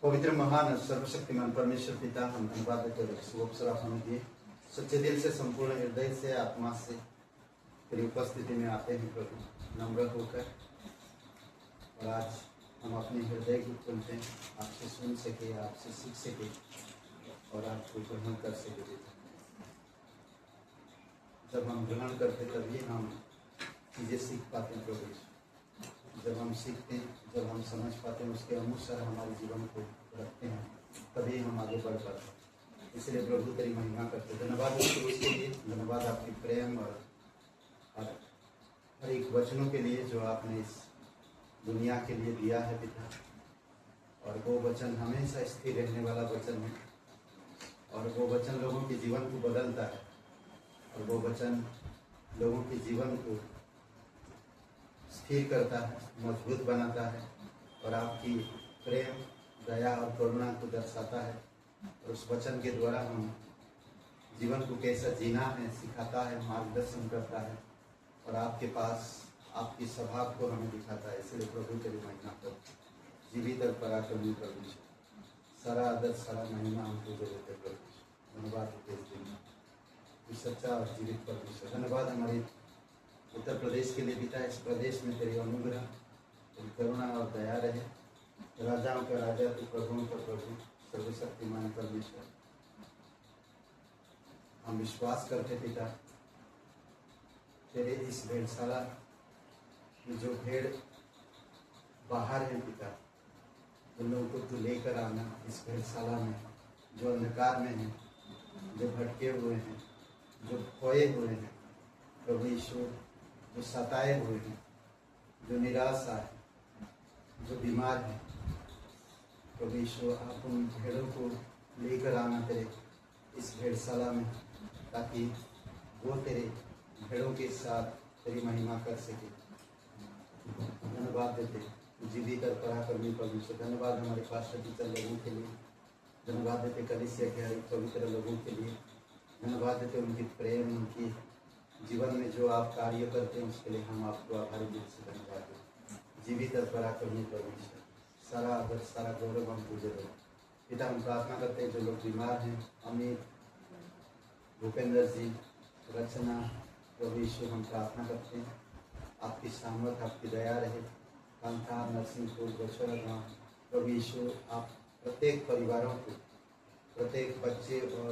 पवित्र महान सर्वशक्तिमान परमेश्वर पिता, हम धन्यवाद देते हैं शुभ अवसर हमें दिए। सच्चे दिल से, संपूर्ण हृदय से, आत्मा से तेरी उपस्थिति में आते हैं प्रभु, नम्र होकर। और आज हम अपने हृदय को खोलते हैं, आपसे सुन सके, आपसे सीख सके और आपको ग्रहण कर सके। जब हम ग्रहण करते तभी हम चीज़ें सीख पाते हैं प्रभु। जब हम सीखते हैं, जब हम समझ पाते हैं, उसके अनुसार हमारे जीवन को रखते हैं, तभी हम आगे बढ़ पाते हैं। इसलिए प्रभु तेरी महिमा करते हैं। धन्यवाद उसके लिए, धन्यवाद आपकी प्रेम और हर एक वचनों के लिए जो आपने इस दुनिया के लिए दिया है पिता। और वो वचन हमेशा स्थिर रहने वाला वचन है, और वो वचन लोगों के जीवन को बदलता है, और वो वचन लोगों के जीवन को स्थिर करता है, मजबूत बनाता है, और आपकी प्रेम, दया और करुणा को दर्शाता है। और उस वचन के द्वारा हम जीवन को कैसा जीना है सिखाता है, मार्गदर्शन करता है, और आपके पास आपकी स्वभाव को हमें दिखाता है। इसलिए प्रभु तेरी महिमा कर, जीवित और पराक्रमी प्रभु, सारा आदर सारा महिमा हम तुझे देते प्रभु। धन्यवाद देते इस दिन सच्चा और जीवित परमेश्वर। धन्यवाद हमारे उत्तर प्रदेश के लिए पिता। इस प्रदेश में तेरी अनुग्रह, तेरी करुणा और दया रहे। राजाओं का राजा तू, प्रभुओं का प्रभु, सर्वशक्तिमान परमेश्वर। हम विश्वास करते पिता, तेरे इस भेड़शाला में जो भेड़ बाहर है पिता, उन लोगों को तू लेकर आना इस भेड़शाला में, जो अंधकार में है, जो भटके हुए हैं, जो खोए हुए हैं प्रभु यीशु, जो सताए हुए हैं, जो निराशा है, जो बीमार है प्रभु यीशु, आप उन भेड़ों को लेकर आना तेरे इस भेड़शाला में, ताकि वो तेरे भेड़ों के साथ तेरी महिमा कर सके। धन्यवाद देते जीवित और पराक्रमी परमेश्वर। धन्यवाद हमारे पास्टर टीचर लोगों के लिए, धन्यवाद देते कलीसिया के हर एक पवित्र लोगों के लिए, धन्यवाद देते उनकी प्रेम, उनकी जीवन में जो आप कार्य करते हैं उसके लिए हम आपको आभारी दिल से धन्यवाद दें। जीवित और पराक्रमी परमेश्वर, सारा आदर सारा गौरव हम तुझे दो पिता। हम प्रार्थना करते हैं जो लोग बीमार हैं, अमित, भूपेंद्र जी, रचना, प्रभु यीशु, हम प्रार्थना करते हैं आपकी सामर्थ, आपकी दया रहे। कांता, नरसिंहपुर, गोचरा गाँव, प्रभु यीशु, आप प्रत्येक परिवारों को, प्रत्येक बच्चे और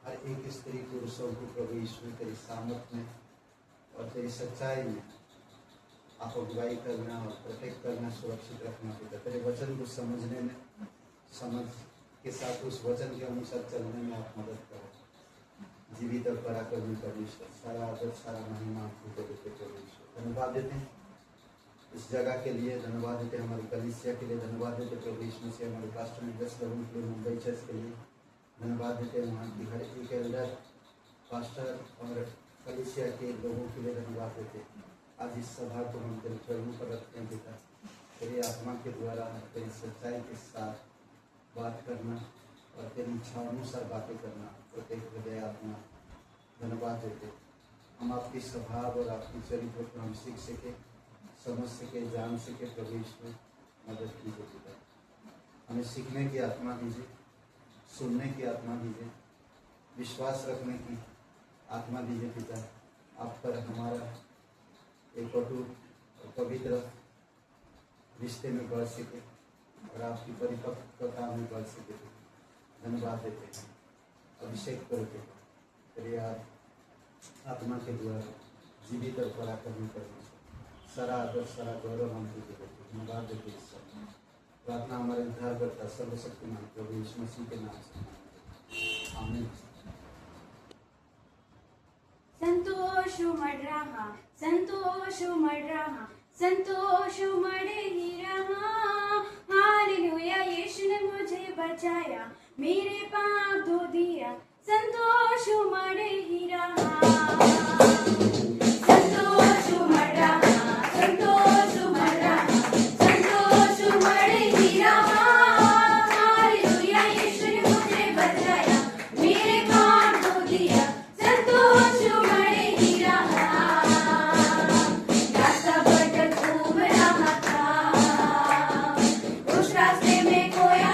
हर एक स्त्री पुरुषों को प्रभु यीशु तेरी सामर्थ में और तेरी सच्चाई में आप अगुवाई करना और प्रोटेक्ट करना, सुरक्षित रखना पिता। तेरे वचन को समझने में, समझ के साथ उस वचन के अनुसार चलने में आप मदद करो। जीवित और पराक्रमी परमेश्वर, सारा आदर सारा महिमा आपको देते प्रभु यीशु। धन्यवाद देते हैं इस जगह के लिए, धन्यवाद देते हमारी कलीसिया के लिए, धन्यवाद देते प्रभु यीशु से हमारे पास्टर निदेश लोगों के लिए, मुंबई चर्च के लिए धन्यवाद देते हैं। वहाँ की हर एक एल्डर, पास्टर और कलीसिया के लोगों के लिए धन्यवाद देते हैं। आज इस सभा को हम तेरे चरणों पर रखते हैं पिता। तेरी आत्मा के द्वारा तेरी सच्चाई के साथ बात करना और तेरी इच्छा अनुसार बातें करना, प्रत्येक हृदय आत्मा धन्यवाद देते। हम आपकी स्वभाव और आपकी चरित्र को हम सीख सके, समझ सके, जान सके प्रभु यीशु, मदद कीजिए पिता। हमें सीखने की आत्मा दीजिए, सुनने की आत्मा दीजिए, विश्वास रखने की आत्मा दीजिए पिता। आप पर हमारा एक अटूट और पवित्र रिश्ते में बढ़ सके और आपकी परिपक्वता में बढ़ सके। धन्यवाद देते हैं, अभिषेक करके तेरे आत्मा के द्वारा जीवित और पराक्रमी परमेश्वर, सारा आदर सारा गौरव हम तुझे देते। धन्यवाद देते इस सब प्रार्थना हमारे उद्धार करता सर्वशक्तिमान प्रभु यीशु मसीह के नाम से, आमीन। संतोषुमड़ रहा, संतोषुमड़ रहा, संतोषुमड़ ही रहा। हालेलुया, यीशु ने मुझे बचाया, मेरे पाप धो दिया, संतोषुमड़ ही रहा। रास्ते में कोया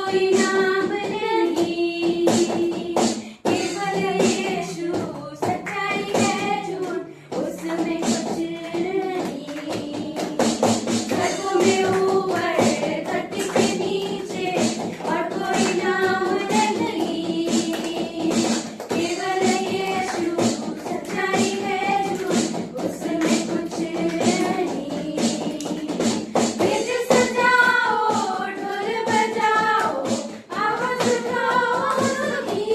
कोई नाम नहीं, केवल यीशु सच्चाई है झूठ उसमें कुछ नहीं। स्वर्गों में ऊपर धरती के नीचे और कोई नाम नहीं, केवल यीशु सच्चाई है झूठ उसमें कुछ नहीं। बीच सजाओ ढोल बजाओ आवाज उठाओ सभी,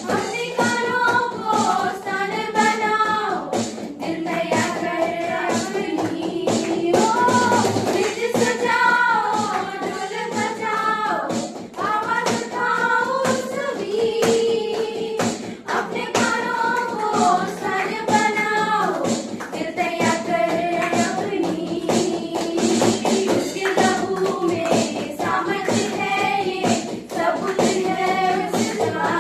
अपने कानों को स्थान बनाओ दिल दया कर अपनी। बीच सजाओ ढोल बजाओ आवाज उठाओ सभी, अपने कानों को स्थान बनाओ दिल दया कर अपनी। उसके लहू में सामर्थ है ये सबूत है उसका,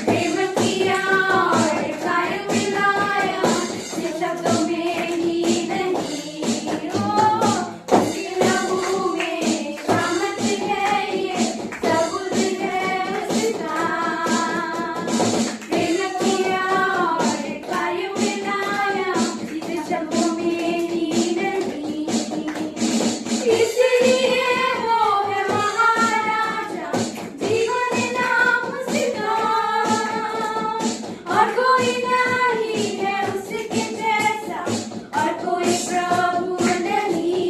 प्रेम किया और कायल मिलाया सिर्फ शब्दों में ही नहीं। उसके लहू में सामर्थ है ये सबूत है उसका, प्रेम किया और कायल मिलाया सिर्फ शब्दों में ही नहीं। इसलिए वो है महाराजा जीवन नाम उसका, और कोई नहीं है उसके जैसा और कोई प्रभु नहीं।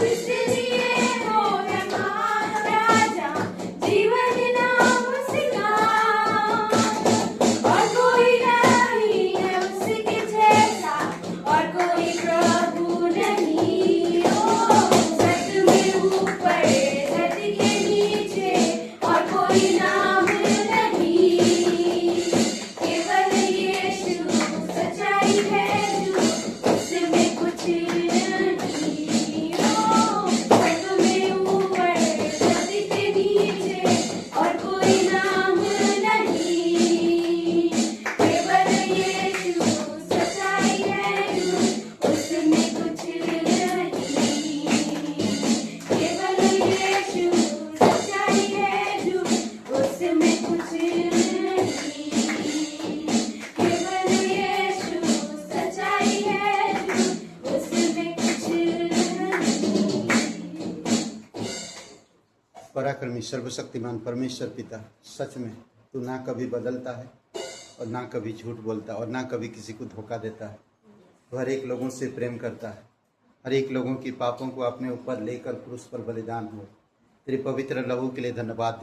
इसलिए वो है महाराजा जीवन नाम उसका, और कोई नहीं है उसके जैसा और कोई प्रभु नहीं। स्वर्ग में ऊपर धरती के नीचे और कोई नाम नहीं, केवल यीशु सच्चाई है झूठ उसमें कुछ नहीं। स्वर्ग में ऊपर धरती के नीचे और कोई नाम नहीं, केवल यीशु सच्चाई है झूठ उसमें कुछ नहीं, केवल यीशु सच्चाई है झूठ उसमें कुछ नहीं, केवल यीशु सच्चाई है झूठ उसमें कुछ नहीं। पराक्रमी सर्वशक्तिमान परमेश्वर पिता, सच में तू ना कभी बदलता है और ना कभी झूठ बोलता और ना कभी किसी को धोखा देता है। तू हर एक लोगों से प्रेम करता है, हर एक लोगों की पापों को अपने ऊपर लेकर क्रूस पर बलिदान हुए। तेरे पवित्र लहू के लिए धन्यवाद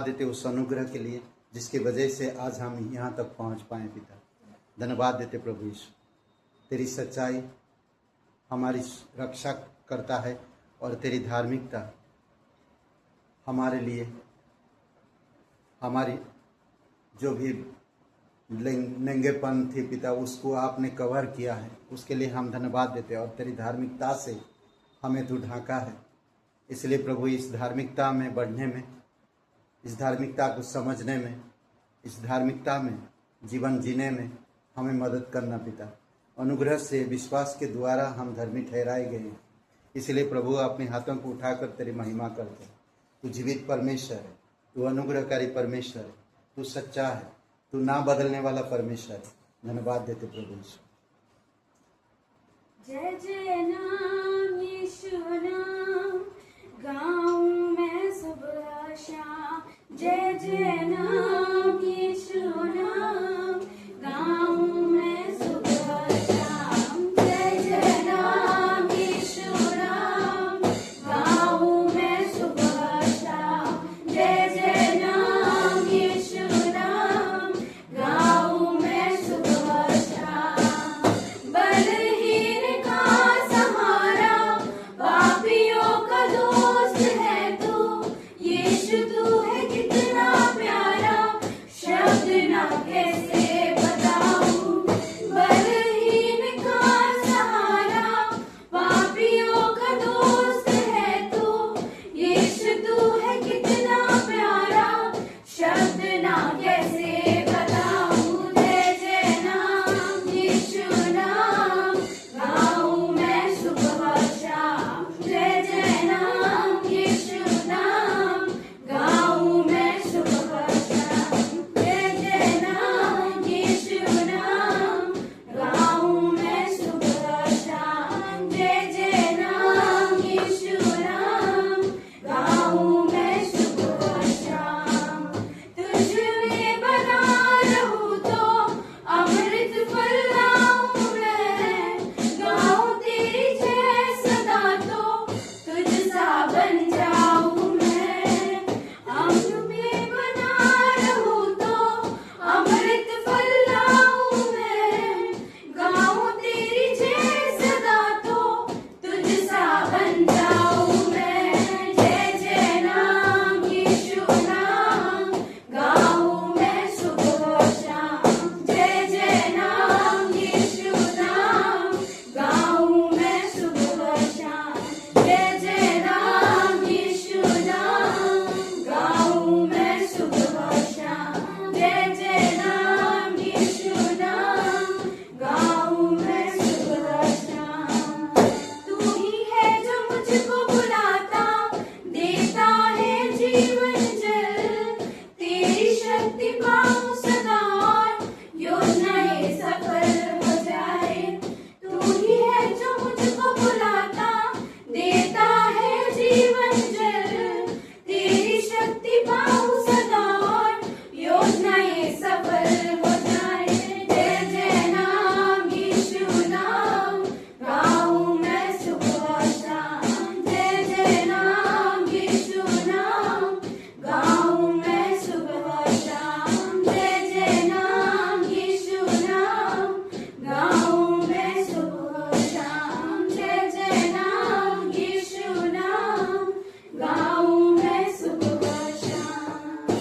देते उस अनुग्रह के लिए जिसकी वजह से आज हम यहाँ तक पहुँच पाए पिता। धन्यवाद देते प्रभु यीशु, तेरी सच्चाई हमारी रक्षा करता है और तेरी धार्मिकता हमारे लिए हमारी जो भी नंगेपन थी पिता उसको आपने कवर किया है, उसके लिए हम धन्यवाद देते हैं। और तेरी धार्मिकता से हमें तू ढांका है, इसलिए प्रभु इस धार्मिकता में बढ़ने में, इस धार्मिकता को समझने में, इस धार्मिकता में जीवन जीने में हमें मदद करना पिता। अनुग्रह से विश्वास के द्वारा हम धर्मी ठहराए गए हैं, इसलिए प्रभु अपने हाथों को उठाकर तेरी महिमा करते हैं। तू जीवित परमेश्वर है, तू अनुग्रहकारी परमेश्वर है, तू सच्चा है, तू ना बदलने वाला परमेश्वर है। धन्यवाद देते प्रभु यीशु। जय जय नाम यीशु नाम गाऊं मैं सुबह शाम। जय जय नाम यीशु नाम गाऊं मैं सुबह शाम। जय जय नाम यीशु नाम गाऊं मैं सुबह शाम। जय जय नाम यीशु नाम गाऊं मैं सुबह शाम। बलहीन का सहारा पापी मुझको बुलाता, देता है जीवन जल, तेरी शक्ति पाऊं सदा और योजनाएं सफल हो जाए। तू ही है जो मुझको बुलाता, देता है जीवन जल, तेरी शक्ति पाऊं सदा और योजनाएं सफल हो जाए। जय जय नाम यीशु नाम, गाऊं मैं सुबह और शाम। जय जय नाम यीशु नाम, गाऊं मैं सुबह और शाम। जय जय नाम यीशु नाम, गाऊं मैं सुबह और शाम। जय जय नाम यीशु नाम, गाऊं मैं सुबह और शाम।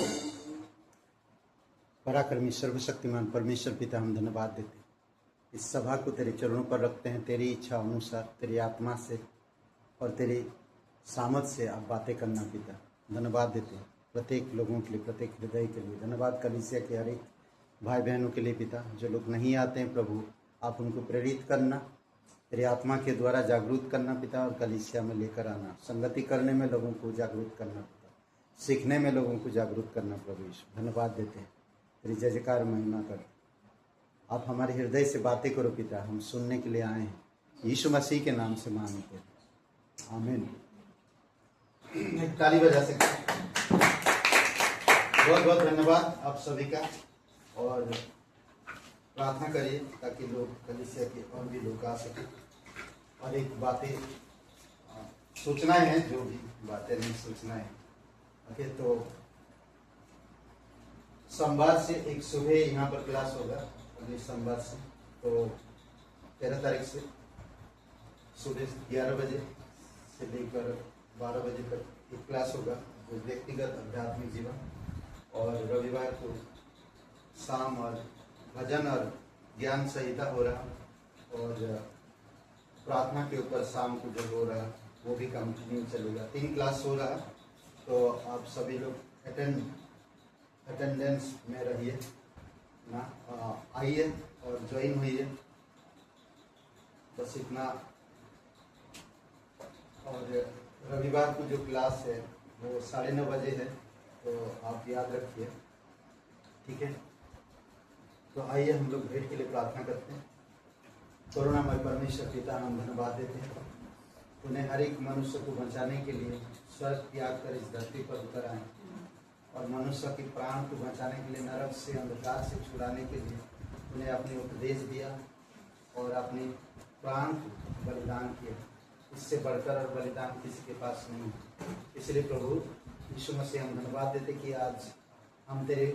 पराक्रमी सर्वशक्तिमान परमेश्वर पिता, हम धन्यवाद देते हैं। इस सभा को तेरे चरणों पर रखते हैं। तेरी इच्छा अनुसार तेरी आत्मा से और तेरी सामर्थ से आप बातें करना पिता। धन्यवाद देते हैं प्रत्येक लोगों के लिए, प्रत्येक हृदय के लिए। धन्यवाद कलीसिया के हर एक भाई बहनों के लिए पिता, जो लोग नहीं आते हैं प्रभु, आप उनको प्रेरित करना, तेरी आत्मा के द्वारा जागरूक करना पिता, और कलीसिया में लेकर आना। संगति करने में लोगों को जागरूक करना पिता, सीखने में लोगों को जागरूक करना प्रभु यीशु। धन्यवाद देते हैं, तेरी जय जयकार महिमा कर। आप हमारे हृदय से बातें करो पिता, हम सुनने के लिए आए हैं। यीशु मसीह के नाम से मांगते हैं, आमीन। एक ताली बजा सकते हैं। बहुत बहुत धन्यवाद आप सभी का, और प्रार्थना करिए ताकि लोग कलीसिया के और भी लोग आ सकें। और एक बातें सूचनाएं हैं, जो भी बातें नहीं सूचनाएं। ओके, तो सोमवार से एक सुबह यहाँ पर क्लास होगा, अगले सोमवार से, तो 13 तारीख से सुबह 11 बजे से लेकर 12 बजे तक एक क्लास होगा, जो व्यक्तिगत आध्यात्मिक जीवन। और रविवार को शाम और भजन और ज्ञान संहिता हो रहा, और प्रार्थना के ऊपर शाम को जो हो रहा वो भी कंटिन्यू चलेगा। 3 क्लास हो रहा, तो आप सभी लोग अटेंडेंस में रहिए ना, आइए और ज्वाइन होइए, बस इतना। और रविवार को जो क्लास है वो 9:30 बजे है, तो आप याद रखिए, ठीक है। तो आइए हम लोग भेंट के लिए प्रार्थना करते हैं। करुणामय परमेश्वर पिता, हम धन्यवाद देते हैं, उन्हें हर एक मनुष्य को बचाने के लिए स्वर्ग त्याग कर इस धरती पर उतर आए, और मनुष्य के प्राण को बचाने के लिए, नरक से, अंधकार से छुड़ाने के लिए उन्हें अपने उपदेश दिया और अपने प्राण को बलिदान किया। इससे बढ़कर और बलिदान किसी के पास नहीं है। इसलिए प्रभु यीशु मसीह, हम धन्यवाद देते कि आज हम तेरे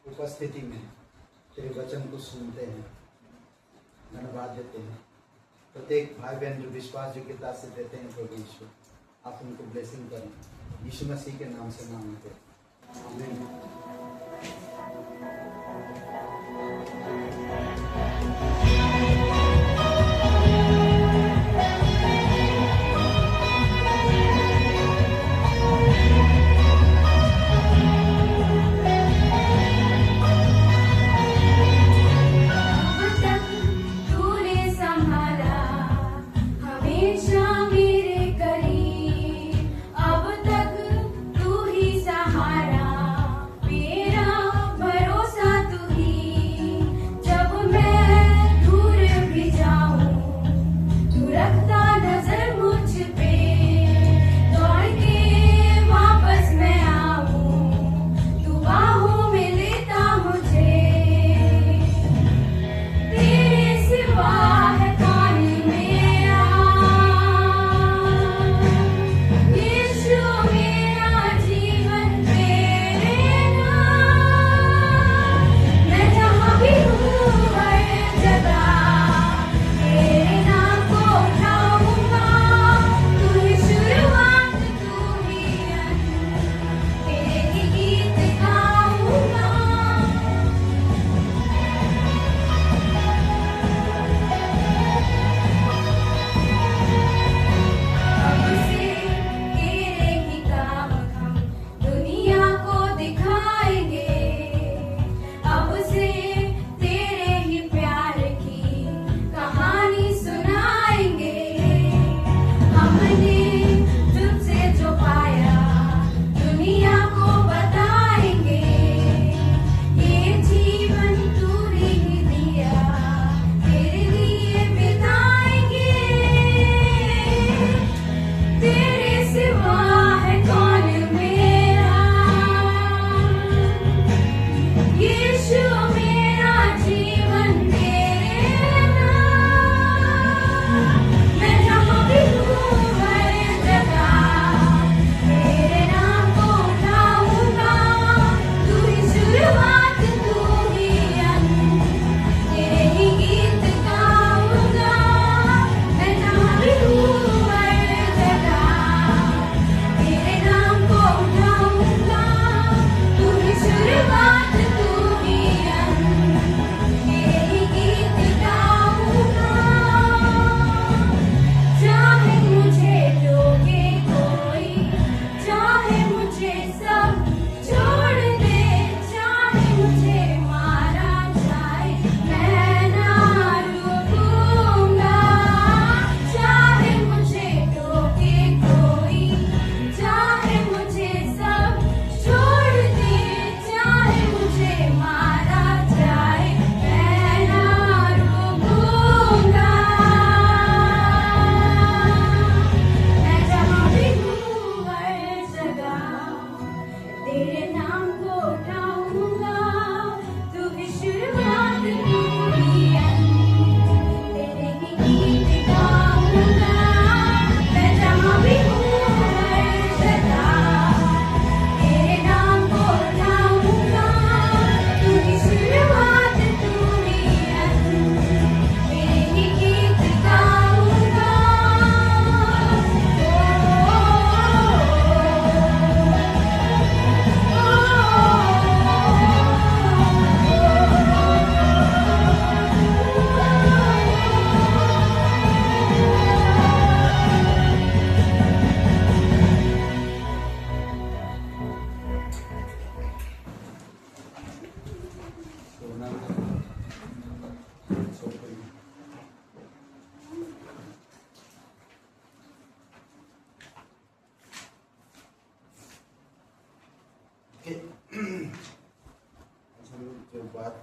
उपस्थिति में तेरे वचन को सुनते हैं। धन्यवाद देते हैं प्रत्येक भाई बहन जो विश्वास योग्यता से देते हैं प्रभु यीशु, आप उनको ब्लेसिंग करें। यीशु मसीह के नाम से मांगते हैं, आमीन। अब तक तू ही सहारा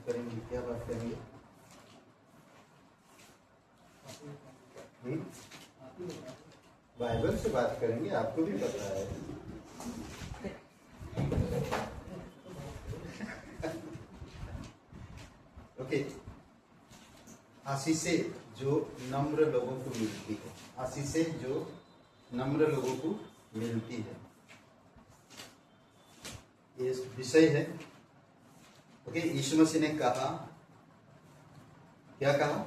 करेंगे, क्या बात करेंगे? बाइबल से बात करेंगे, आपको भी पता है। ओके, आशीषें जो नम्र लोगों को मिलती है, आशीषें जो नम्र लोगों को मिलती है, ये विषय है। ओके, यीशु मसीह ने कहा, क्या कहा?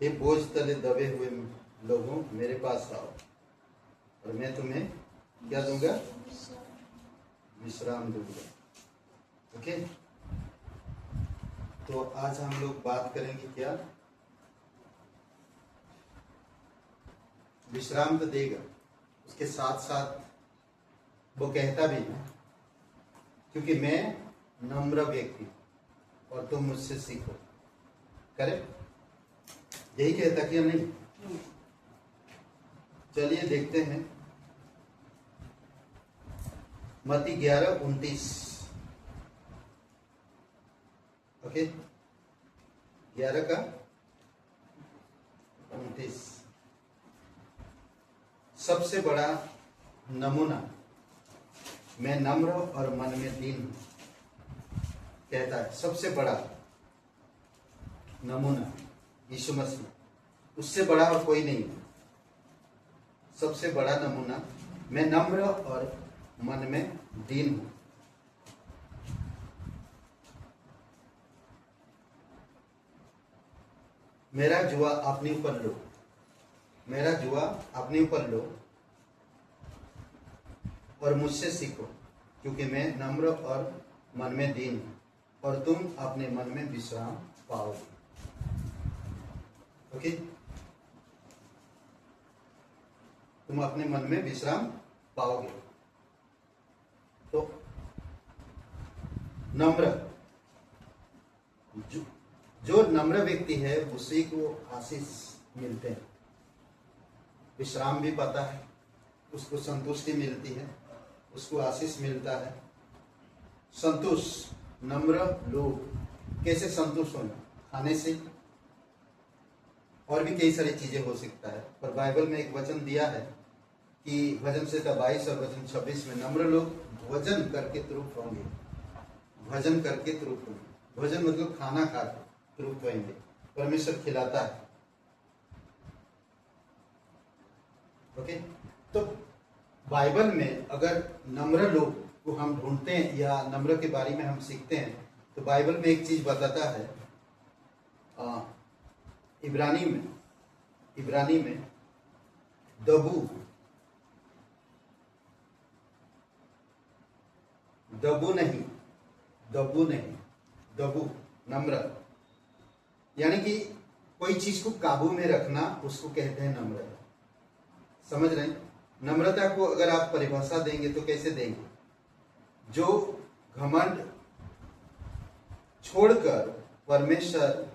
ये बोझ तले दबे हुए लोगों मेरे पास आओ और मैं तुम्हें क्या दूंगा? विश्राम दूंगा। ओके, तो आज हम लोग बात करेंगे क्या? विश्राम तो देगा, उसके साथ साथ वो कहता भी है, क्योंकि मैं नम्र व्यक्ति और तुम मुझसे सीखो। करेक्ट, यही कहता कि नहीं? चलिए देखते हैं मत्ती 11:29। ओके, 11:29 सबसे बड़ा नमूना, मैं नम्र और मन में दीन हूं, कहता है। सबसे बड़ा नमूना यीशु मसीह, उससे बड़ा और कोई नहीं। सबसे बड़ा नमूना, मैं नम्र और मन में दीन हूं। मेरा जुआ अपने ऊपर लो, मेरा जुआ अपने ऊपर लो और मुझसे सीखो, क्योंकि मैं नम्र और मन में दीन हूं, और तुम अपने मन में विश्राम पाओगे। ओके, तुम अपने मन में विश्राम पाओगे। तो नम्र, जो नम्र व्यक्ति है उसी को आशीष मिलते हैं, विश्राम भी पाता है, उसको संतुष्टि मिलती है, उसको आशीष मिलता है। संतुष्ट नम्र लोग कैसे संतुष्ट होना? खाने से, और भी कई सारी चीजें हो सकता है। पर बाइबल में एक वचन दिया है कि भजन संहिता 22 और वचन 26 में, नम्र लोग भोजन करके तृप्त होंगे। भजन करके तृप्त होंगे, भोजन मतलब खाना खाकर तृप्त होंगे, परमेश्वर खिलाता है। ओके, तो बाइबल में अगर नम्र लोग को हम ढूंढते हैं या नम्र के बारे में हम सीखते हैं, तो बाइबल में एक चीज बताता है। इब्रानी में दबू नम्र, यानी कि कोई चीज को काबू में रखना, उसको कहते हैं नम्रता। समझ रहे हैं? नम्रता को अगर आप परिभाषा देंगे तो कैसे देंगे? जो घमंड छोड़कर परमेश्वर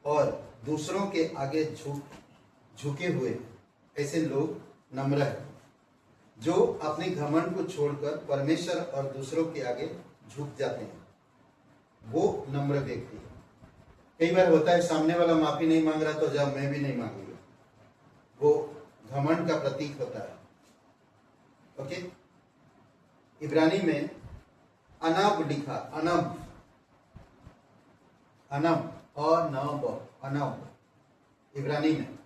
और दूसरों के आगे झुके हुए, ऐसे लोग नम्र है। जो अपने घमंड को छोड़कर परमेश्वर और दूसरों के आगे झुक जाते हैं, वो नम्र व्यक्ति है। कई बार होता है सामने वाला माफी नहीं मांग रहा तो जब मैं भी नहीं मांगूंगा, वो घमंड का प्रतीक होता है। ओके, इब्रानी में अनब लिखा, अनब इब्रानी में।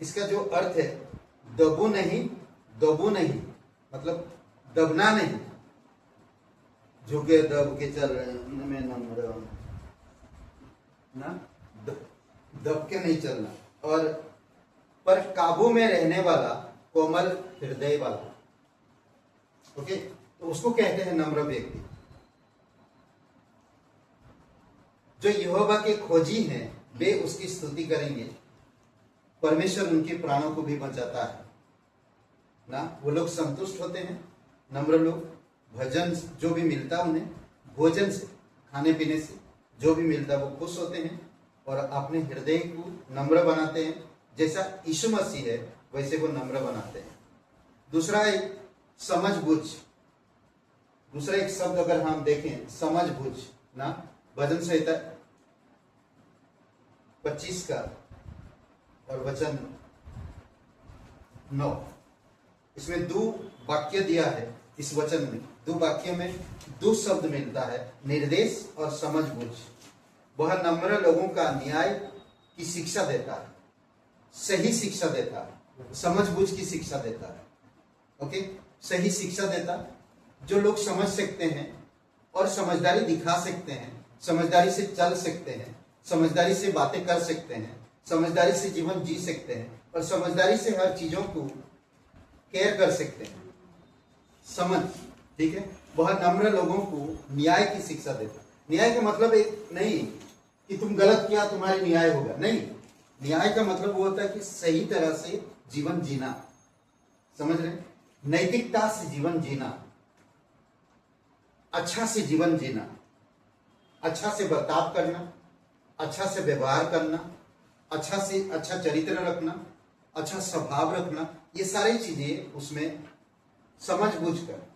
इसका जो अर्थ है, दबू नहीं, मतलब दबना नहीं, झुके दब के चल रहे हैं, मैं नम्र ना, दब के नहीं चलना, और पर काबू में रहने वाला, कोमल हृदय वाला। ओके, तो उसको कहते हैं नम्र व्यक्ति। जो यहोवा के खोजी हैं वे उसकी स्तुति करेंगे, परमेश्वर उनके प्राणों को भी बचाता है ना। वो लोग संतुष्ट होते हैं, नम्र लोग। भजन जो भी मिलता उन्हें, भोजन से, खाने पीने से जो भी मिलता वो खुश होते हैं और अपने हृदय को नम्र बनाते हैं। जैसा यीशु मसीह है वैसे वो नम्र बनाते हैं। दूसरा एक समझबूझ। दूसरा एक शब्द अगर हम देखें समझबूझ ना, भजन संहिता 25 का और वचन 9, इसमें 2 वाक्य दिया है। इस वचन में 2 वाक्यों में 2 शब्द मिलता है, निर्देश और समझबूझ। वह नम्र लोगों का न्याय की शिक्षा देता है, सही शिक्षा देता है, समझबूझ की शिक्षा देता है। ओके, सही शिक्षा देता, जो लोग समझ सकते हैं और समझदारी दिखा सकते हैं, समझदारी से चल सकते हैं, समझदारी से बातें कर सकते हैं, समझदारी से जीवन जी सकते हैं और समझदारी से हर चीजों को केयर कर सकते हैं। समझ, ठीक है। वह नम्र लोगों को न्याय की शिक्षा देता। न्याय का मतलब एक नहीं कि तुम गलत किया तुम्हारी न्याय होगा, नहीं। न्याय का मतलब वो होता है कि सही तरह से जीवन जीना, समझ रहे, नैतिकता से जीवन जीना, अच्छा से जीवन जीना, अच्छा से बर्ताव करना, अच्छा से व्यवहार करना, अच्छा से अच्छा चरित्र रखना, अच्छा स्वभाव रखना, ये सारी चीजें उसमें समझबूझ कर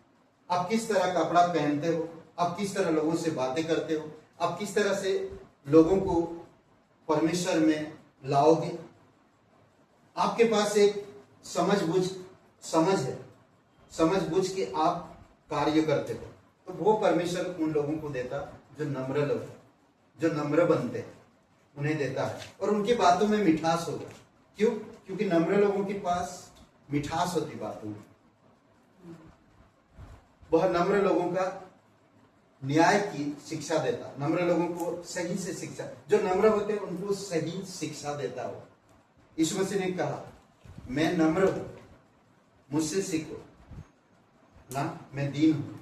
आप किस तरह कपड़ा पहनते हो, आप किस तरह लोगों से बातें करते हो, आप किस तरह से लोगों को परमेश्वर में लाओगे। आपके पास एक समझ है, समझबूझ के आप कार्य करते हो, तो वो परमेश्वर उन लोगों को देता जो नम्र लोग, जो नम्र बनते हैं, उन्हें देता है। और उनकी बातों में मिठास होगा। क्यों? क्योंकि नम्र लोगों के पास मिठास होती बातों में। वह नम्र लोगों का न्याय की शिक्षा देता, नम्र लोगों को सही से शिक्षा, जो नम्र होते हैं उनको सही शिक्षा देता हो। यीशु मसीह ने कहा, मैं नम्र हूं, मुझसे सीखो ना, मैं दीन हूं।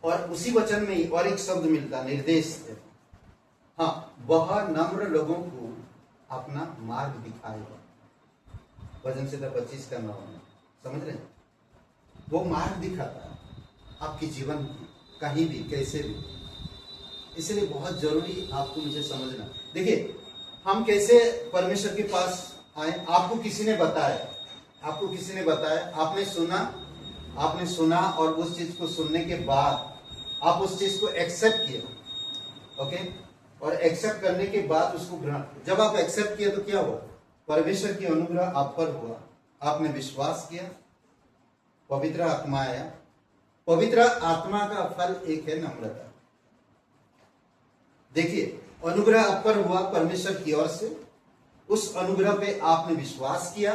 और उसी वचन में ही और एक शब्द मिलता, निर्देश। हाँ, वह नम्र लोगों को अपना मार्ग दिखाएगा। भजन संहिता 25 का 9 में, समझ रहे हैं? वो मार्ग दिखाता है आपके जीवन की, कहीं भी कैसे भी। इसलिए बहुत जरूरी आपको मुझे समझना। देखिए, हम कैसे परमेश्वर के पास आए, आपको किसी ने बताया, आपको किसी ने बताया, आपने सुना और उस चीज को सुनने के बाद आप उस चीज को एक्सेप्ट किया। ओके, और एक्सेप्ट करने के बाद उसको ग्रहण, जब आप एक्सेप्ट किया तो क्या हुआ? परमेश्वर की अनुग्रह आप पर हुआ, आपने विश्वास किया, पवित्र आत्मा आया। पवित्र आत्मा का फल एक है नम्रता। देखिए, अनुग्रह आप पर हुआ परमेश्वर की ओर से, उस अनुग्रह पे आपने विश्वास किया,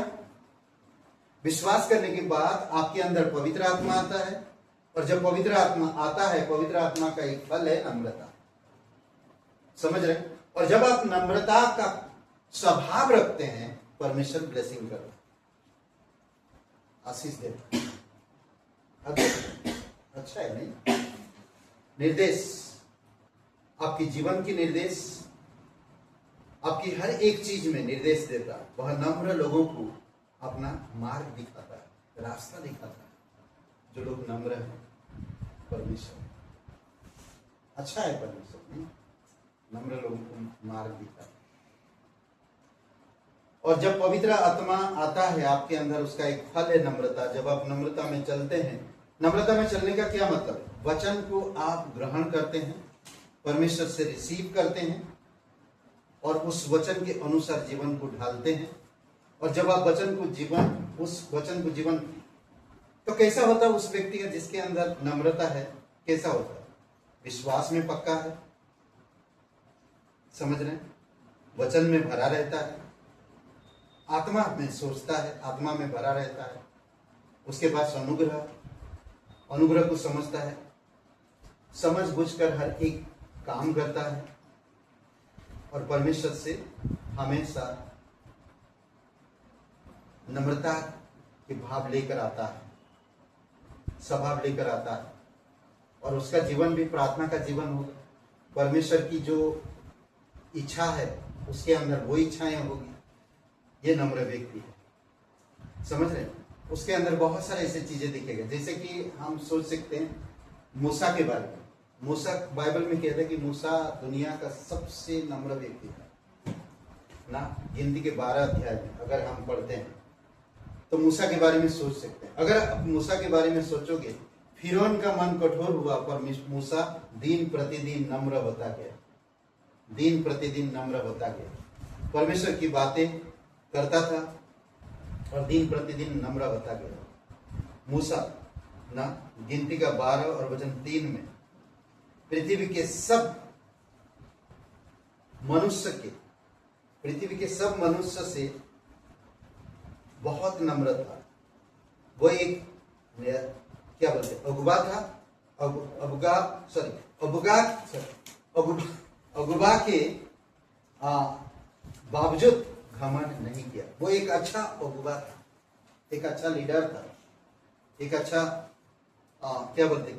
विश्वास करने के बाद आपके अंदर पवित्र आत्मा आता है, और जब पवित्र आत्मा आता है, पवित्र आत्मा का एक फल है नम्रता। समझ रहे? और जब आप नम्रता का स्वभाव रखते हैं, परमेश्वर ब्लेसिंग करता, आशीष देता। अच्छा है नहीं? निर्देश, आपके जीवन की निर्देश, आपकी हर एक चीज में निर्देश देता। वह नम्र लोगों को अपना मार्ग दिखाता है, रास्ता दिखाता है। जो लोग नम्र हैं, परमेश्वर अच्छा है, परमेश्वर नहीं? नम्र लोगों को मार्ग दिखाता है। और जब पवित्र आत्मा आता है आपके अंदर, उसका एक फल है नम्रता। जब आप नम्रता में चलते हैं, नम्रता में चलने का क्या मतलब? वचन को आप ग्रहण करते हैं, परमेश्वर से रिसीव करते हैं और उस वचन के अनुसार जीवन को ढालते हैं। और जब आप उस वचन को जीवन, तो कैसा होता है उस व्यक्ति का जिसके अंदर नम्रता है? कैसा होता है? विश्वास में पक्का है, समझ रहे हैं? वचन में भरा रहता है, आत्मा में सोचता है, आत्मा में भरा रहता है, उसके पास अनुग्रह को समझता है, समझ बूझकर हर एक काम करता है और परमेश्वर से हमेशा नम्रता के भाव लेकर आता है, स्वभाव लेकर आता है। और उसका जीवन भी प्रार्थना का जीवन होगा। परमेश्वर की जो इच्छा है उसके अंदर वो इच्छाएं होगी। ये नम्र व्यक्ति है, समझ रहे हैं? उसके अंदर बहुत सारे ऐसे चीजें दिखेगा, जैसे कि हम सोच सकते हैं मूसा के बारे में। मूसा, बाइबल में कहता है कि मूसा दुनिया का सबसे नम्र व्यक्ति था ना। गिनती के 12 अध्याय में अगर हम पढ़ते हैं तो मूसा के बारे में सोच सकते हैं। अगर आप मूसा के बारे में सोचोगे, फिरौन का मन कठोर हुआ पर मूसा दिन प्रतिदिन नम्र होता गया, दिन प्रतिदिन नम्र होता गया, परमेश्वर की बातें करता था और दिन प्रतिदिन नम्र होता गया। मूसा ना गिनती का 12 और वचन 3 में पृथ्वी के सब मनुष्य से बहुत नम्र था। वो एक क्या बोलते अगुबा था, अगुबा के बावजूद घमंड नहीं किया। वो एक अच्छा अगुबा था, एक अच्छा लीडर था, एक अच्छा क्या बोलते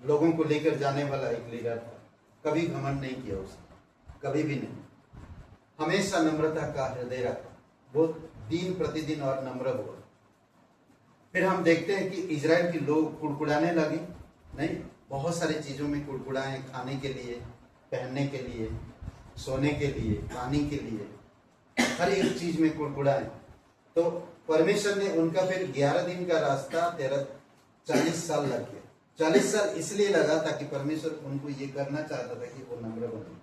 लोगों को लेकर जाने वाला एक लीडर था। कभी घमंड नहीं किया उसने, कभी भी नहीं। हमेशा नम्रता का हृदय रखा, वो दिन प्रतिदिन और नम्र हुआ। फिर हम देखते हैं कि इजराइल के लोग कुड़कुड़ाने लगे। नहीं, बहुत सारी चीजों में कुड़कुड़ाए, खाने के लिए, पहनने के लिए, सोने के लिए, पानी के लिए, हर एक चीज में कुड़कुड़ाए। तो परमेश्वर ने उनका फिर 11 दिन का रास्ता 40 साल लग गया। 40 साल इसलिए लगा था कि परमेश्वर उनको ये करना चाहता था कि वो नम्र बने,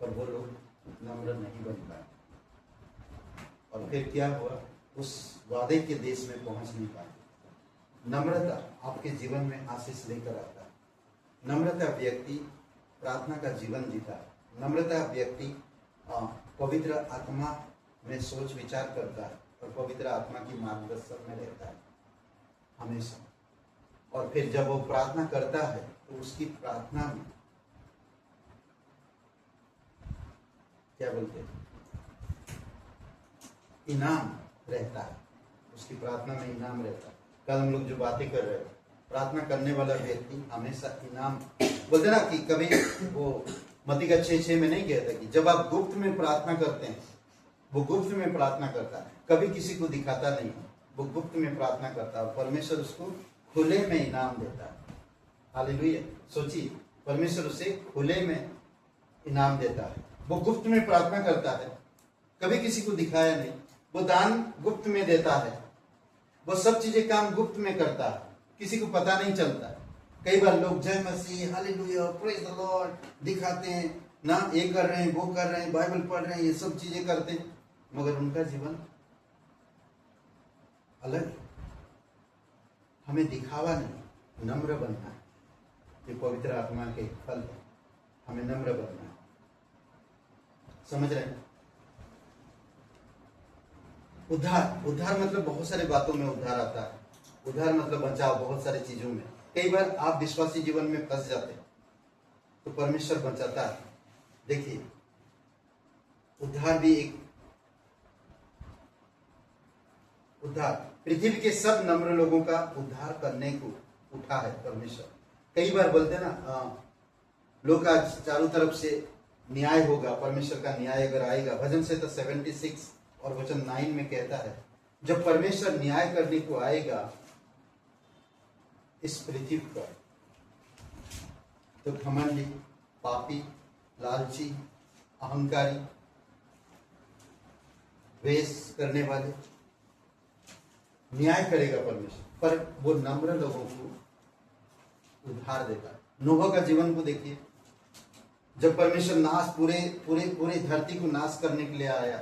पर वो लोग नम्र नहीं बन पाए। और फिर क्या हुआ, उस वादे के देश में पहुंच नहीं पाए। नम्रता आपके जीवन में आशीष लेकर आता है। नम्रता व्यक्ति प्रार्थना का जीवन जीता है। नम्रता व्यक्ति पवित्र आत्मा में सोच विचार करता है और पवित्र आत्मा की मार्गदर्शन में रहता है हमेशा। और फिर जब वो प्रार्थना करता है तो उसकी प्रार्थना में क्या बोलते हैं, इनाम रहता है। उसकी प्रार्थना में इनाम रहता है। कल हम लोग जो बातें कर रहे हैं, प्रार्थना करने वाला व्यक्ति हमेशा इनाम, बोलते ना कि कभी वो मत्ती का 6:6 में नहीं कहता कि जब आप गुप्त में प्रार्थना करते हैं, वो गुप्त में प्रार्थना करता है, कभी किसी को दिखाता नहीं, वो गुप्त में प्रार्थना करता है। परमेश्वर उसको खुले में इनाम देता है। हालेलुया। सोचिए, परमेश्वर उसे खुले में इनाम देता है। वो गुप्त में प्रार्थना करता है, कभी किसी को दिखाया नहीं। वो दान गुप्त में देता है, वो सब चीजें काम गुप्त में करता है, किसी को पता नहीं चलता। कई बार लोग जय मसीह, हालेलुया, प्रेज द लॉर्ड दिखाते हैं ना, ये कर रहे हैं, वो कर रहे हैं, बाइबल पढ़ रहे हैं, ये सब चीजें करते हैं, मगर उनका जीवन अलग है। हमें दिखावा नहीं, नम्र बनना है। ये पवित्र आत्मा के फल है, हमें नम्र बनना है। समझ रहे हैं? उद्धार मतलब बहुत सारे बातों में उद्धार आता है। उद्धार मतलब बचाव बहुत सारी चीजों में। कई बार आप विश्वासी जीवन में फंस जाते हैं तो परमेश्वर बचाता है। देखिए, उद्धार भी एक उद्धार पृथ्वी के सब नम्र लोगों का उद्धार करने को उठा है परमेश्वर। कई बार बोलते ना, लोग आज चारों तरफ से न्याय होगा, परमेश्वर का न्याय अगर आएगा। भजन से तो 76 और वचन 9 में कहता है, जब परमेश्वर न्याय करने को आएगा इस पृथ्वी पर, तो घमंडी, पापी, लालची, अहंकारी, द्वेष करने वाले न्याय करेगा परमेश्वर, पर वो नम्र लोगों को उद्धार देता है। नोह का जीवन को देखिए, जब परमेश्वर नाश पूरे धरती को नाश करने के लिए आया,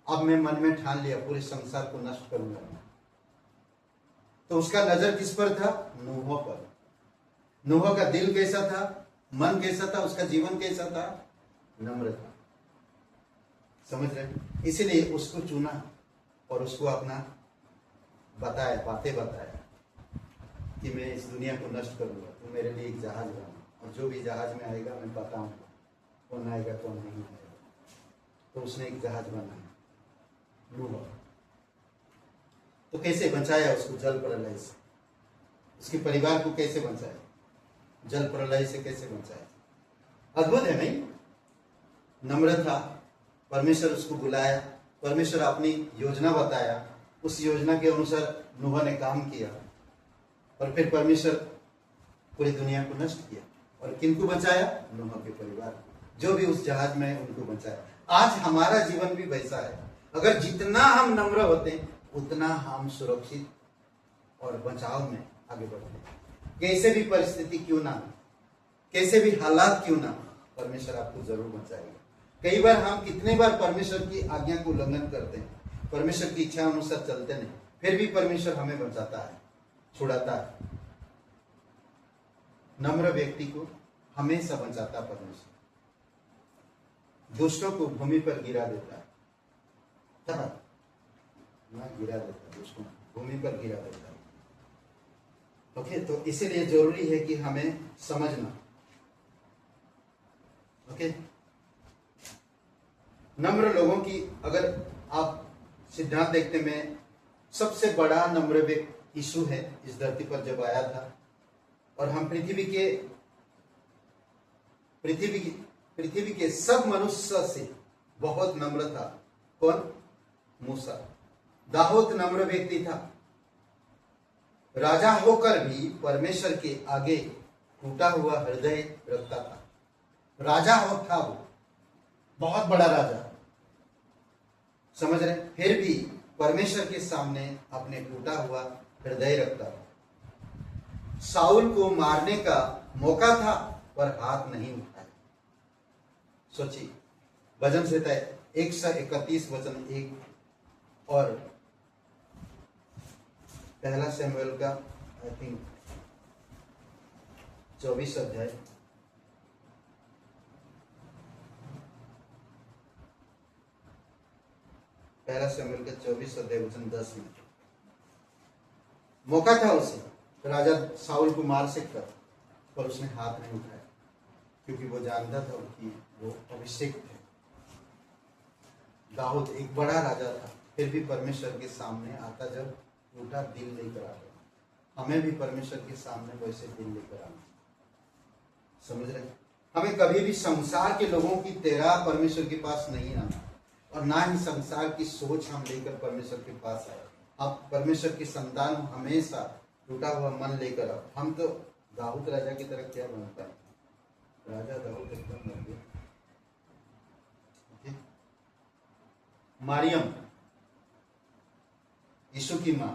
अब मैं मन में ठान लिया पूरे संसार को नष्ट करूंगा, तो उसका नजर किस पर था? नोह पर। नोह का दिल कैसा था, मन कैसा था, उसका जीवन कैसा था? नम्र था। समझ रहे? इसीलिए उसको चुना और उसको अपना बताया, बातें बताया कि मैं इस दुनिया को नष्ट करूंगा, तो मेरे लिए एक जहाज बना, और जो भी जहाज में आएगा मैं बताऊंगा कौन आएगा कौन नहीं आएगा। तो उसने एक जहाज बनाया, नूह। तो कैसे बचाया उसको? जल प्रलय से। उसके परिवार को कैसे बचाया? जल प्रलय से कैसे बचाया? अद्भुत है नहीं? नम्र था, परमेश्वर उसको बुलाया, परमेश्वर अपनी योजना बताया, उस योजना के अनुसार नूह ने काम किया, और फिर परमेश्वर पूरी दुनिया को नष्ट किया। और किनको बचाया? नूह के परिवार को, जो भी उस जहाज में है उनको बचाया। आज हमारा जीवन भी वैसा है। अगर जितना हम नम्र होते हैं उतना हम सुरक्षित और बचाव में आगे बढ़ते हैं। कैसे भी परिस्थिति क्यों ना, कैसे भी हालात क्यों ना, परमेश्वर आपको जरूर बचाएगा। कई बार हम कितने बार परमेश्वर की आज्ञा को उल्लंघन करते हैं, परमेश्वर की इच्छा अनुसार चलते नहीं, फिर भी परमेश्वर हमें बचाता है, छुड़ाता है। नम्र व्यक्ति को हमेशा बचाता परमेश्वर, दुष्टों को भूमि पर गिरा देता है, गिरा देता है, दुष्टों को भूमि पर गिरा देता है। ओके, तो इसीलिए जरूरी है कि हमें समझना। ओके, नम्र लोगों की अगर आप सिद्धांत देखते में, सबसे बड़ा नम्र व्यक्ति यीशु है। इस धरती पर जब आया था और हम पृथ्वी के सब मनुष्य से बहुत नम्र था। कौन? मूसा। दाऊद नम्र व्यक्ति था, राजा होकर भी परमेश्वर के आगे टूटा हुआ हृदय रखता था। राजा था वो, बहुत बड़ा राजा, समझ रहे? फिर भी परमेश्वर के सामने अपने टूटा हुआ हृदय रखता था। साउल को मारने का मौका था पर हाथ नहीं उठाया। सोचिए, भजन संहिता 131 वचन 1 और पहला शमूएल का आई थिंक 24 अध्याय, पहला शमूएल का 24 अध्याय वचन 10 में मौका था उसे, राजा साउल को मार सकता, पर उसने हाथ नहीं उठाया, क्योंकि वो जानता था कि वो अभिषेक थे। दाऊद एक बड़ा राजा था, फिर भी परमेश्वर के सामने आता जब टूटा दिल लेकर आता। हमें भी परमेश्वर के सामने वैसे दिल लेकर आना, समझ रहे? हमें कभी भी संसार के लोगों की तरह परमेश्वर के पास नहीं आना, और ना ही संसार की सोच हम लेकर परमेश्वर के पास आए। आप परमेश्वर की संतान हमेशा टूटा हुआ मन लेकर आओ। हम तो दाऊद राजा की तरह क्या बनता है, राजा दाऊद एकदम मर गया। मारियम, यीशु की मां,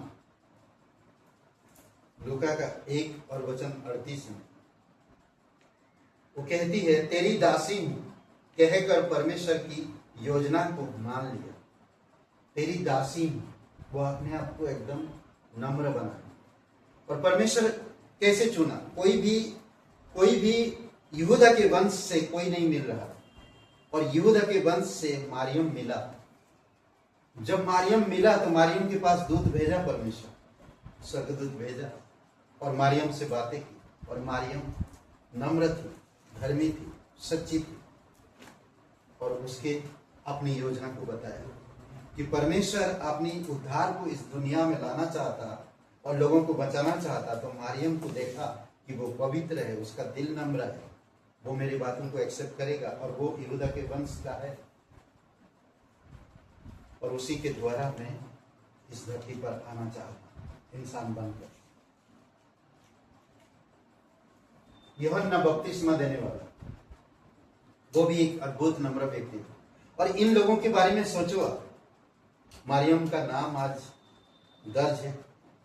लूका का 1 और वचन 38 में वो कहती है, तेरी दासी हूं कहकर परमेश्वर की योजना को मान लिया। तेरी दासी हूं, वो अपने आप को एकदम नम्र बना। और परमेश्वर कैसे चुना? कोई भी यहूदा के वंश से कोई नहीं मिल रहा, और यहूदा के वंश से मारियम मिला। जब मारियम मिला तो मारियम के पास दूत भेजा परमेश्वर, स्वर्गदूत भेजा, और मारियम से बातें की। और मारियम नम्र थी, धर्मी थी, सच्ची थी, और उसके अपनी योजना को बताया कि परमेश्वर अपनी उद्धार को इस दुनिया में लाना चाहता और लोगों को बचाना चाहता। तो मारियम को देखा कि वो पवित्र है, उसका दिल नम्र है, वो मेरी बातों को एक्सेप्ट करेगा, और वो यहूदा के वंश का है, और उसी के द्वारा मैं इस धरती पर आना चाहता, इंसान बनकर। यूहन्ना बपतिस्मा देने वाला, वो भी एक अद्भुत नम्र व्यक्ति था। और इन लोगों के बारे में सोचो, मारियम का नाम आज दर्ज है,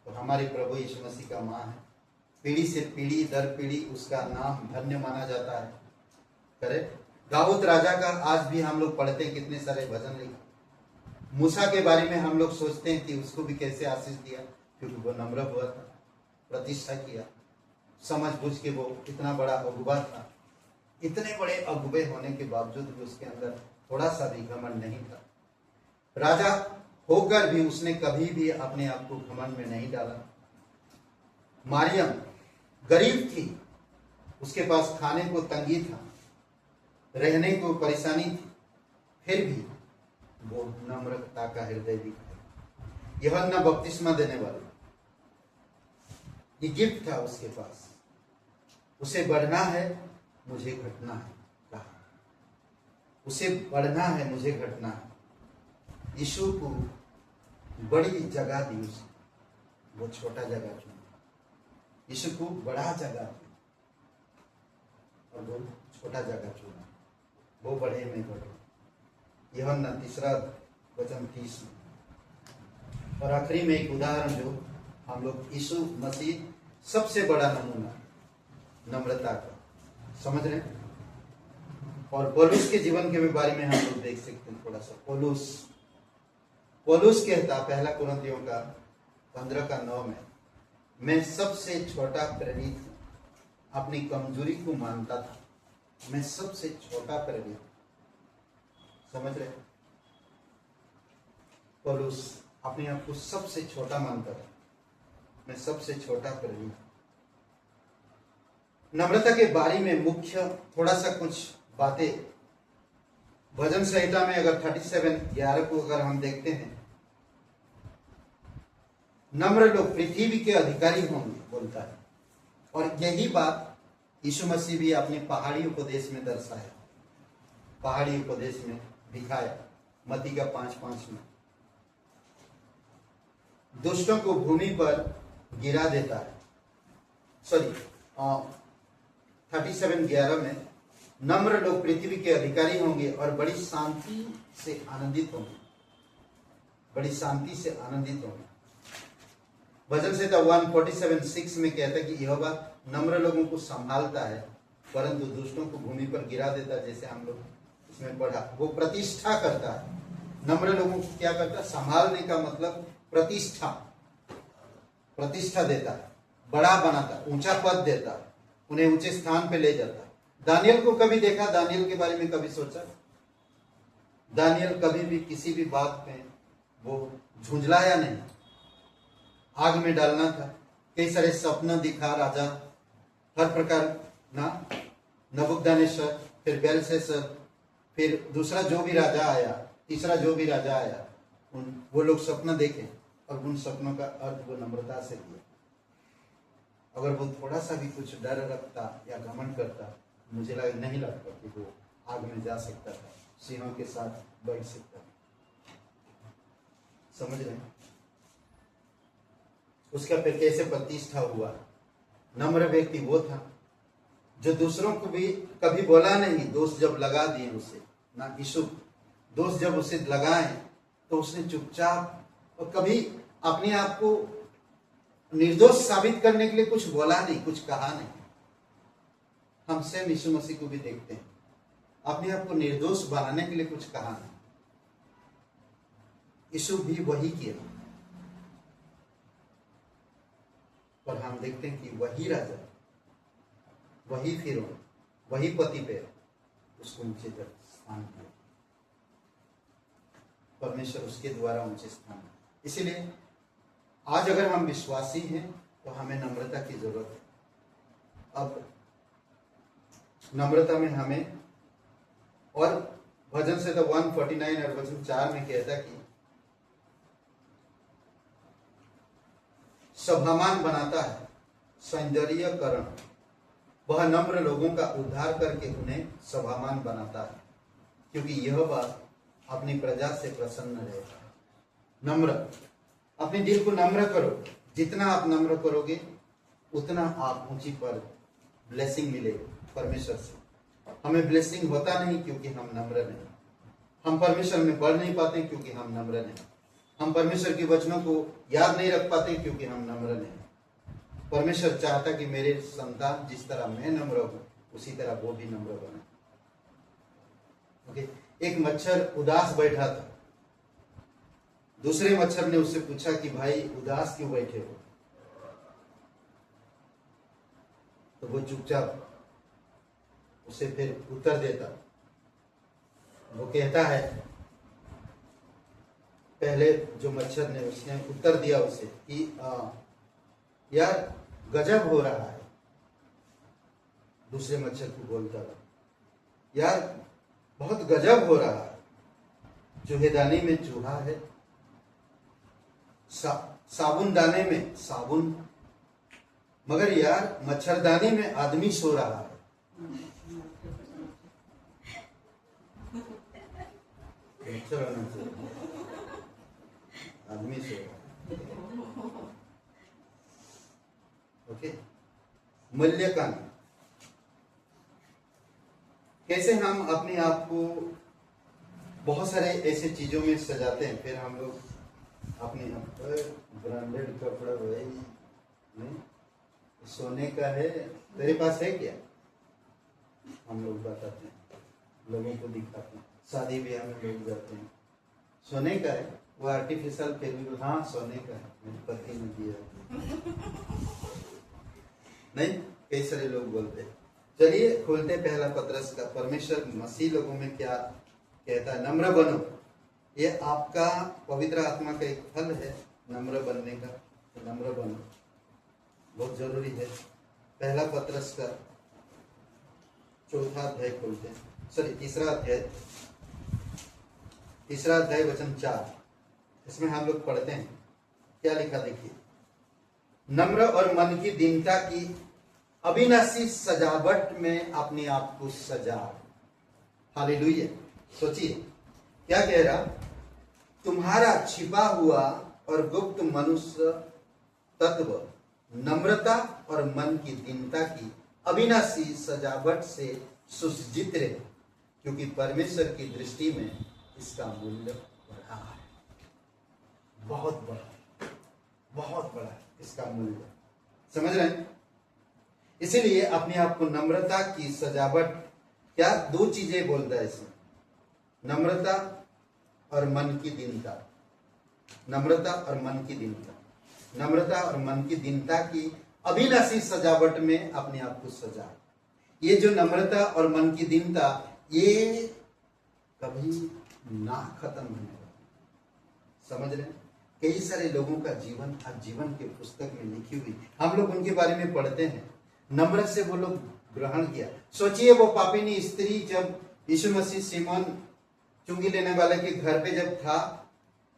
और हमारे प्रभु यीशु मसीह का मां है। पीढ़ी से पीढ़ी दर पीढ़ी उसका नाम धन्य माना जाता है। करे दाऊद राजा का आज भी हम लोग पढ़ते हैं, कितने सारे भजन लिखे। मूसा के बारे में हम लोग सोचते हैं कि उसको भी कैसे आशीष दिया, क्योंकि वो नम्र हुआ था, प्रतिष्ठा किया, समझ बुझ के वो इतना बड़ा अगुवा था। इतने बड़े अगुवे होने के बावजूद भी उसके अंदर थोड़ा सा भी घमंड नहीं था। राजा होकर भी उसने कभी भी अपने आप को घमंड में नहीं डाला। मारियम गरीब थी, उसके पास खाने को तंगी था, रहने को परेशानी थी, फिर भी वो नम्रता का हृदय दिखाया। यूहन्ना बपतिस्मा देने वाला, ये गिफ्ट था उसके पास। उसे बढ़ना है, मुझे घटना है, कहा। उसे बढ़ना है, मुझे घटना है। यीशु को बड़ी जगह दी उसने, वो छोटा जगह चुना। यीशु को बड़ा जगह दी और वो छोटा जगह चुना। वो बढ़े, मैं बढ़ू। यूहन्ना 3 वचन 30 में। और आखिरी में एक उदाहरण जो हम लोग यीशु मसीह सबसे बड़ा नमूना नम्रता का समझ रहे हैं। और पौलुस के जीवन के बारे में हम लोग देख सकते हैं थोड़ा सा। पौलुस कहता पहला कुरिन्थियों का 15:9 में, मैं सबसे छोटा प्रेरित हूं, अपनी कमजोरी को मानता था। मैं सबसे छोटा प्रेरित, समझ रहे? पौलुस अपने आप को सबसे छोटा मानता था, मैं सबसे छोटा प्रेरित। नम्रता के बारे में मुख्य थोड़ा सा कुछ बातें भजन संहिता में अगर 37:11 को अगर हम देखते हैं, नम्र लोग पृथ्वी के अधिकारी होंगे बोलता है। और यही बात यीशु मसीह भी अपने पहाड़ी उपदेश में दर्शाया, पहाड़ी उपदेश में दिखाया मत्ती का 5:5 में। दुष्टों को भूमि पर गिरा देता है। 37:11 में, नम्र लोग पृथ्वी के अधिकारी होंगे और बड़ी शांति से आनंदित होंगे, बड़ी शांति से आनंदित होंगे। भजन संहिता 147:6 में कहता है कि यहोवा नम्र लोगों को संभालता है परंतु दुष्टों को भूमि पर गिरा देता है। जैसे हम लोग इसमें पढ़ा, वो प्रतिष्ठा करता है। नम्र लोगों को क्या करता है? संभालने का मतलब प्रतिष्ठा, प्रतिष्ठा देता है, बड़ा बनाता है, ऊंचा पद देता है, उन्हें ऊंचे स्थान पे ले जाता है। दानियल को कभी देखा? दानियल के बारे में कभी सोचा? दानियल कभी भी किसी भी बात में वो झुंझलाया नहीं, आग में डालना था, कई सारे सपना दिखा राजा, हर प्रकार ना, नबूकदनेस्सर, फिर बेलशस्सर, फिर दूसरा जो भी राजा आया, तीसरा जो भी राजा आया, वो लोग सपना देखे और उन सपनों का अर्थ वो नम्रता से किया। अगर वो थोड़ा सा भी कुछ डर रखता या घमंड करता, मुझे नहीं लगता कि वो आग में जा सकता था, सिंहों के साथ बैठ सकता था। समझ रहे हैं? उसका फिर कैसे प्रतिष्ठा हुआ? नम्र व्यक्ति वो था जो दूसरों को भी कभी बोला नहीं, दोष जब लगा दिए उसे ना, यीशु दोष जब उसे लगाए तो उसने चुपचाप और कभी अपने आप को निर्दोष साबित करने के लिए कुछ बोला नहीं, कुछ कहा नहीं। हम सेम यीशु मसीह को भी देखते हैं, अपने आप को निर्दोष बनाने के लिए कुछ कहा नहीं। यीशु भी वही किया। पर हम देखते हैं कि वही राजा, वही फिरौन, वही पति पे उसको ऊंचे स्थान दिया। परमेश्वर उसके द्वारा ऊंचे स्थान। इसीलिए आज अगर हम विश्वासी हैं तो हमें नम्रता की जरूरत है। अब नम्रता में हमें, और भजन से तो 149 और वचन 4 में कहता कि सभामान बनाता है, सौंदर्यकरण, वह नम्र लोगों का उद्धार करके उन्हें सभामान बनाता है, क्योंकि यह बात अपनी प्रजा से प्रसन्न रहता है। नम्र, अपने दिल को नम्र करो। जितना आप नम्र करोगे उतना आप ऊंची पर ब्लेसिंग मिलेगी परमेश्वर से। हमें ब्लेसिंग होता नहीं क्योंकि हम नम्र नहीं, हम परमेश्वर में बढ़ नहीं पाते क्योंकि हम नम्र नहीं, हम परमेश्वर के वचनों को याद नहीं रख पाते क्योंकि हम नम्र नहीं। परमेश्वर चाहता कि मेरे संतान जिस तरह मैं नम्र हूं उसी तरह वो भी नम्र बने। ओके, एक मच्छर उदास बैठा था, दूसरे मच्छर ने उससे पूछा कि भाई उदास क्यों बैठे हो? तो वो चुपचाप उसे फिर उत्तर देता। वो कहता है, पहले जो मच्छर ने उसने उत्तर दिया उसे कि यार गजब हो रहा है। दूसरे मच्छर को बोलता था, यार बहुत गजब हो रहा है, चूहेदानी में चूहा है, साबुन दाने में साबुन, मगर यार मच्छरदानी में आदमी सो रहा है। आदमी सो रहा है। ओके, मूल्यांकन, कैसे हम अपने आप को बहुत सारे ऐसे चीजों में सजाते हैं, फिर हम लोग अपने ब्रांडेड कपड़ा भाई नहीं, सोने का है, तेरे पास है क्या? हम लोग बताते हैं, लोगों को दिखाते हैं, शादी ब्याह में लोग जाते हैं, सोने का है, वो आर्टिफिशियल, फिर भी हाँ सोने का है, मेरे पति ने दिया नहीं, कई सारे लोग बोलते हैं। चलिए खोलते पहला पत्रस का। परमेश्वर मसीह लोगों में क्या कहता है? नम्र बनो। ये आपका पवित्र आत्मा का एक फल है, नम्र बनने का। तो नम्र बनो, बहुत जरूरी है। पहला पत्रस का 4 अध्याय खोलते हैं, सॉरी तीसरा अध्याय वचन 4। इसमें हम लोग पढ़ते हैं, क्या लिखा देखिए। नम्र और मन की दीनता की अविनाशी सजावट में अपने आप को सजाओ। हालेलुया। सोचिए क्या कह रहा, तुम्हारा छिपा हुआ और गुप्त मनुष्य तत्व नम्रता और मन की दीनता की अविनाशी सजावट से सुसज्जित रहे, क्योंकि परमेश्वर की दृष्टि में इसका मूल्य बड़ा है, बहुत बड़ा है इसका मूल्य। समझ रहे हैं? इसीलिए अपने आप को नम्रता की सजावट, क्या 2 चीजें बोलता है इसमें, नम्रता और मन की दीनता। नम्रता और मन की दीनता, नम्रता और मन की दीनता की अविनाशी सजावट में अपने आप को सजा। ये जो नम्रता और मन की दीनता, ये कभी ना खत्म होने वाला। समझ रहे हैं? कई सारे लोगों का जीवन आज जीवन के पुस्तक में लिखी हुई, हम लोग उनके बारे में पढ़ते हैं। नम्र से वो लोग ग्रहण किया। सोचिए वो पापिनी स्त्री जब यीशु मसीह सिमोन चुंगी लेने वाले के घर पे जब था,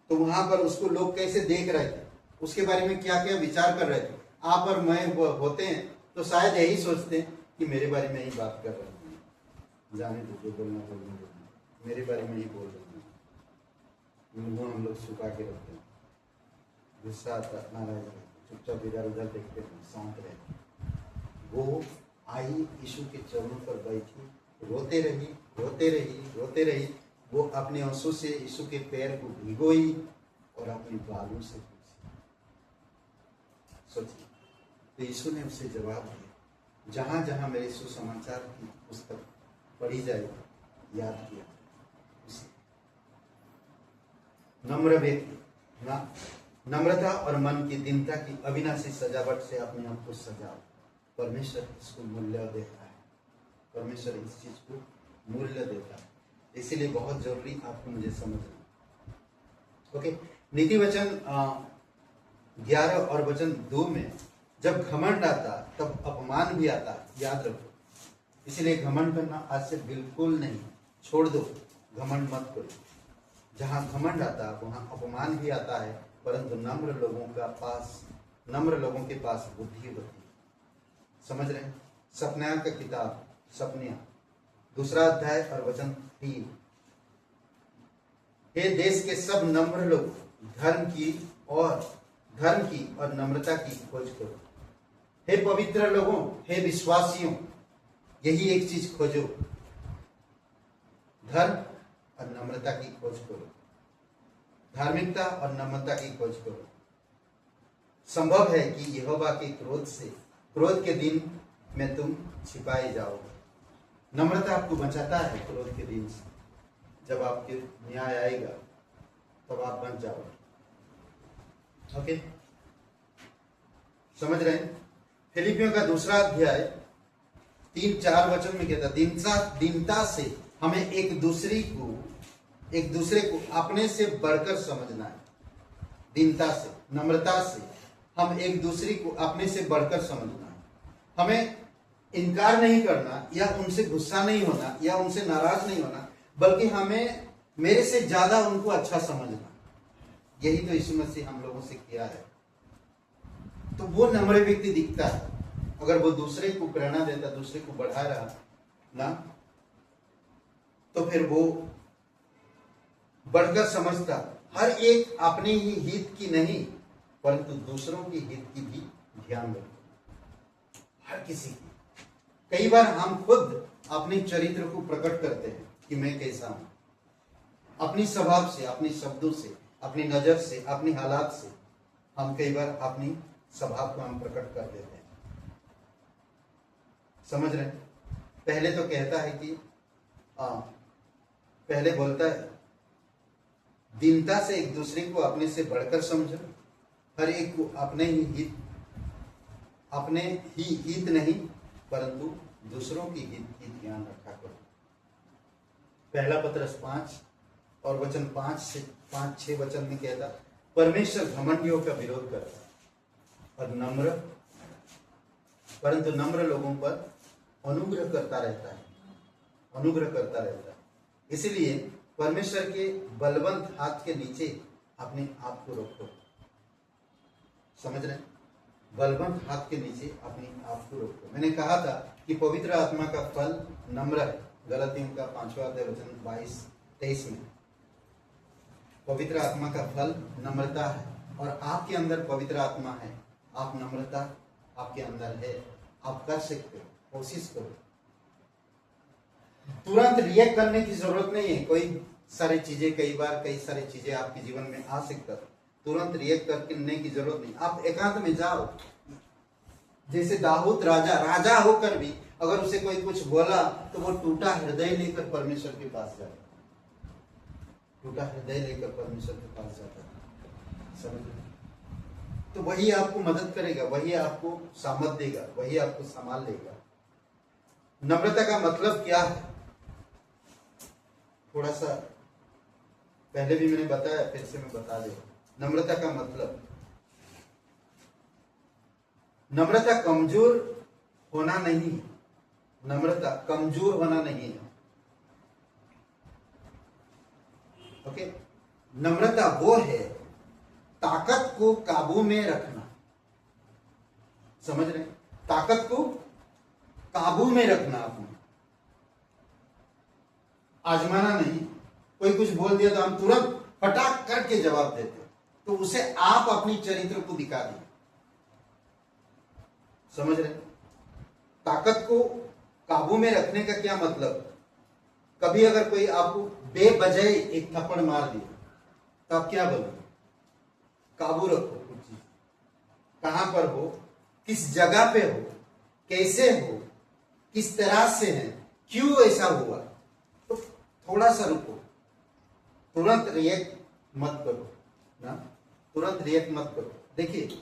तो वहां पर उसको लोग कैसे देख रहे थे, उसके बारे में क्या क्या विचार कर रहे थे। आप और मैं होते हैं तो शायद यही सोचते हैं कि मेरे बारे में ही बात कर रहे हैं, जाने दो, जो बोलना मेरे बारे में ही बोल रहे हैं। वो हम लोग छुपा के रखते हैं, गुस्सा आता, नाराज, चुपचाप इधर उधर देखते हैं, शांत रहते। वो आई यीशु के चरणों पर बैठी, रोते रही। वो अपने आंसू से यीशु के पैर को भिगोई और अपने बालों से पूछी। सोचिए, तो यीशु ने उसे जवाब दिया। जहां जहां मेरे सुसमाचार की पुस्तक पढ़ी जाएगी, याद किया नम्र व्यक्ति ना, नम्रता और मन की दीनता की अविनाशी सजावट से अपने आप को सजाओ। परमेश्वर इसको मूल्य देता है, परमेश्वर इस चीज को मूल्य देता है। इसीलिए बहुत जरूरी आपको मुझे समझना। ओके, नीति वचन 11 और वचन 2 में जब घमंड आता तब अपमान भी आता, याद रखो। इसीलिए घमंड करना आज से बिल्कुल नहीं, छोड़ दो, घमंड मत करो। जहां घमंड आता वहां अपमान भी आता है, परंतु नम्र लोगों के पास बुद्धि होती है। समझ रहे हैं? सपन्या का किताब, सपन्या 2 अध्याय और वचन 3। हे देश के सब नम्र लोग, धर्म की और नम्रता की खोज करो। हे पवित्र लोगों, हे विश्वासियों, यही एक चीज खोजो, धर्म और नम्रता की खोज करो, धार्मिकता और नम्रता की खोज करो। संभव है कि यहोवा के क्रोध के दिन में तुम छिपाए जाओगे। नम्रता आपको बचाता है क्रोध के दिन से। जब आपके न्याय आएगा तब आप बच जाओगे। ओके, समझ रहे हैं? फिलिपियों का 2 अध्याय 3-4 वचन में कहता, दीनता से हमें एक दूसरे को अपने से बढ़कर समझना है। दीनता से, नम्रता से हम एक दूसरे को अपने से बढ़कर समझना है। हमें इनकार नहीं करना, या उनसे गुस्सा नहीं होना, या उनसे नाराज नहीं होना, बल्कि हमें मेरे से ज्यादा उनको अच्छा समझना। यही तो यीशु मसीह हम लोगों से किया है। तो वो नम्र व्यक्ति दिखता है अगर वो दूसरे को प्रेरणा देता, दूसरे को बढ़ा रहा ना, तो फिर वो बढ़कर समझता। हर एक अपने ही हित की नहीं, परंतु दूसरों के हित की भी ध्यान रखो, हर किसी की। कई बार हम खुद अपने चरित्र को प्रकट करते हैं कि मैं कैसा हूं, अपनी स्वभाव से, अपने शब्दों से, अपनी नजर से, अपनी हालात से हम कई बार अपनी स्वभाव को हम प्रकट कर देते हैं। समझ रहे हैं? पहले तो कहता है कि पहले बोलता है दीनता से एक दूसरे को अपने से बढ़कर समझो, हर एक को अपने ही हित नहीं परंतु दूसरों की हित की ध्यान रखा करो। पहला पत्रस 5 और वचन 5-6 वचन में कहता परमेश्वर घमंडियों का विरोध करता और परंतु नम्र लोगों पर अनुग्रह करता रहता है। इसलिए परमेश्वर के बलवंत हाथ के नीचे अपने आप को रखो। समझ रहे? बलवंत हाथ के नीचे अपने आप को रखो। मैंने कहा था कि पवित्र आत्मा का फल नम्र है। गलातियों का 5वां अध्याय वचन 22-23 में पवित्र आत्मा का फल नम्रता है और आपके अंदर पवित्र आत्मा है। आप नम्रता आपके अंदर है, आप कर सकते हो, कोशिश करो। तुरंत रिएक्ट करने की जरूरत नहीं है। कई सारी चीजें आपके जीवन में आ सकता है, तुरंत रिएक्ट करने की जरूरत नहीं। आप एकांत में जाओ। जैसे दाऊद राजा होकर भी अगर उसे कोई कुछ बोला तो वो टूटा हृदय लेकर परमेश्वर के पास जाता। समझ रहे? तो वही आपको मदद करेगा, वही आपको सामर्थ देगा, वही आपको संभाल लेगा। नम्रता का मतलब क्या है? थोड़ा सा पहले भी मैंने बताया, फिर से मैं बता दूं। नम्रता का मतलब, नम्रता कमजोर होना नहीं है। नम्रता कमजोर होना नहीं है। ओके? नम्रता वो है ताकत को काबू में रखना। समझ रहे? ताकत को काबू में रखना, अपने आजमाना नहीं। कोई कुछ बोल दिया तो हम तुरंत फटाक करके जवाब देते, तो उसे आप अपनी चरित्र को दिखा दिए। समझ रहे? ताकत को काबू में रखने का क्या मतलब? कभी अगर कोई आपको बेवजह एक थप्पड़ मार दिया तो आप क्या बोलोगे? काबू रखो। कुछ चीज कहां पर हो, किस जगह पे हो, कैसे हो, किस तरह से है, क्यों ऐसा हुआ, तो थोड़ा सा रुको। तुरंत रिएक्ट मत करो ना, तुरंत रिएक्ट मत करो। देखिए,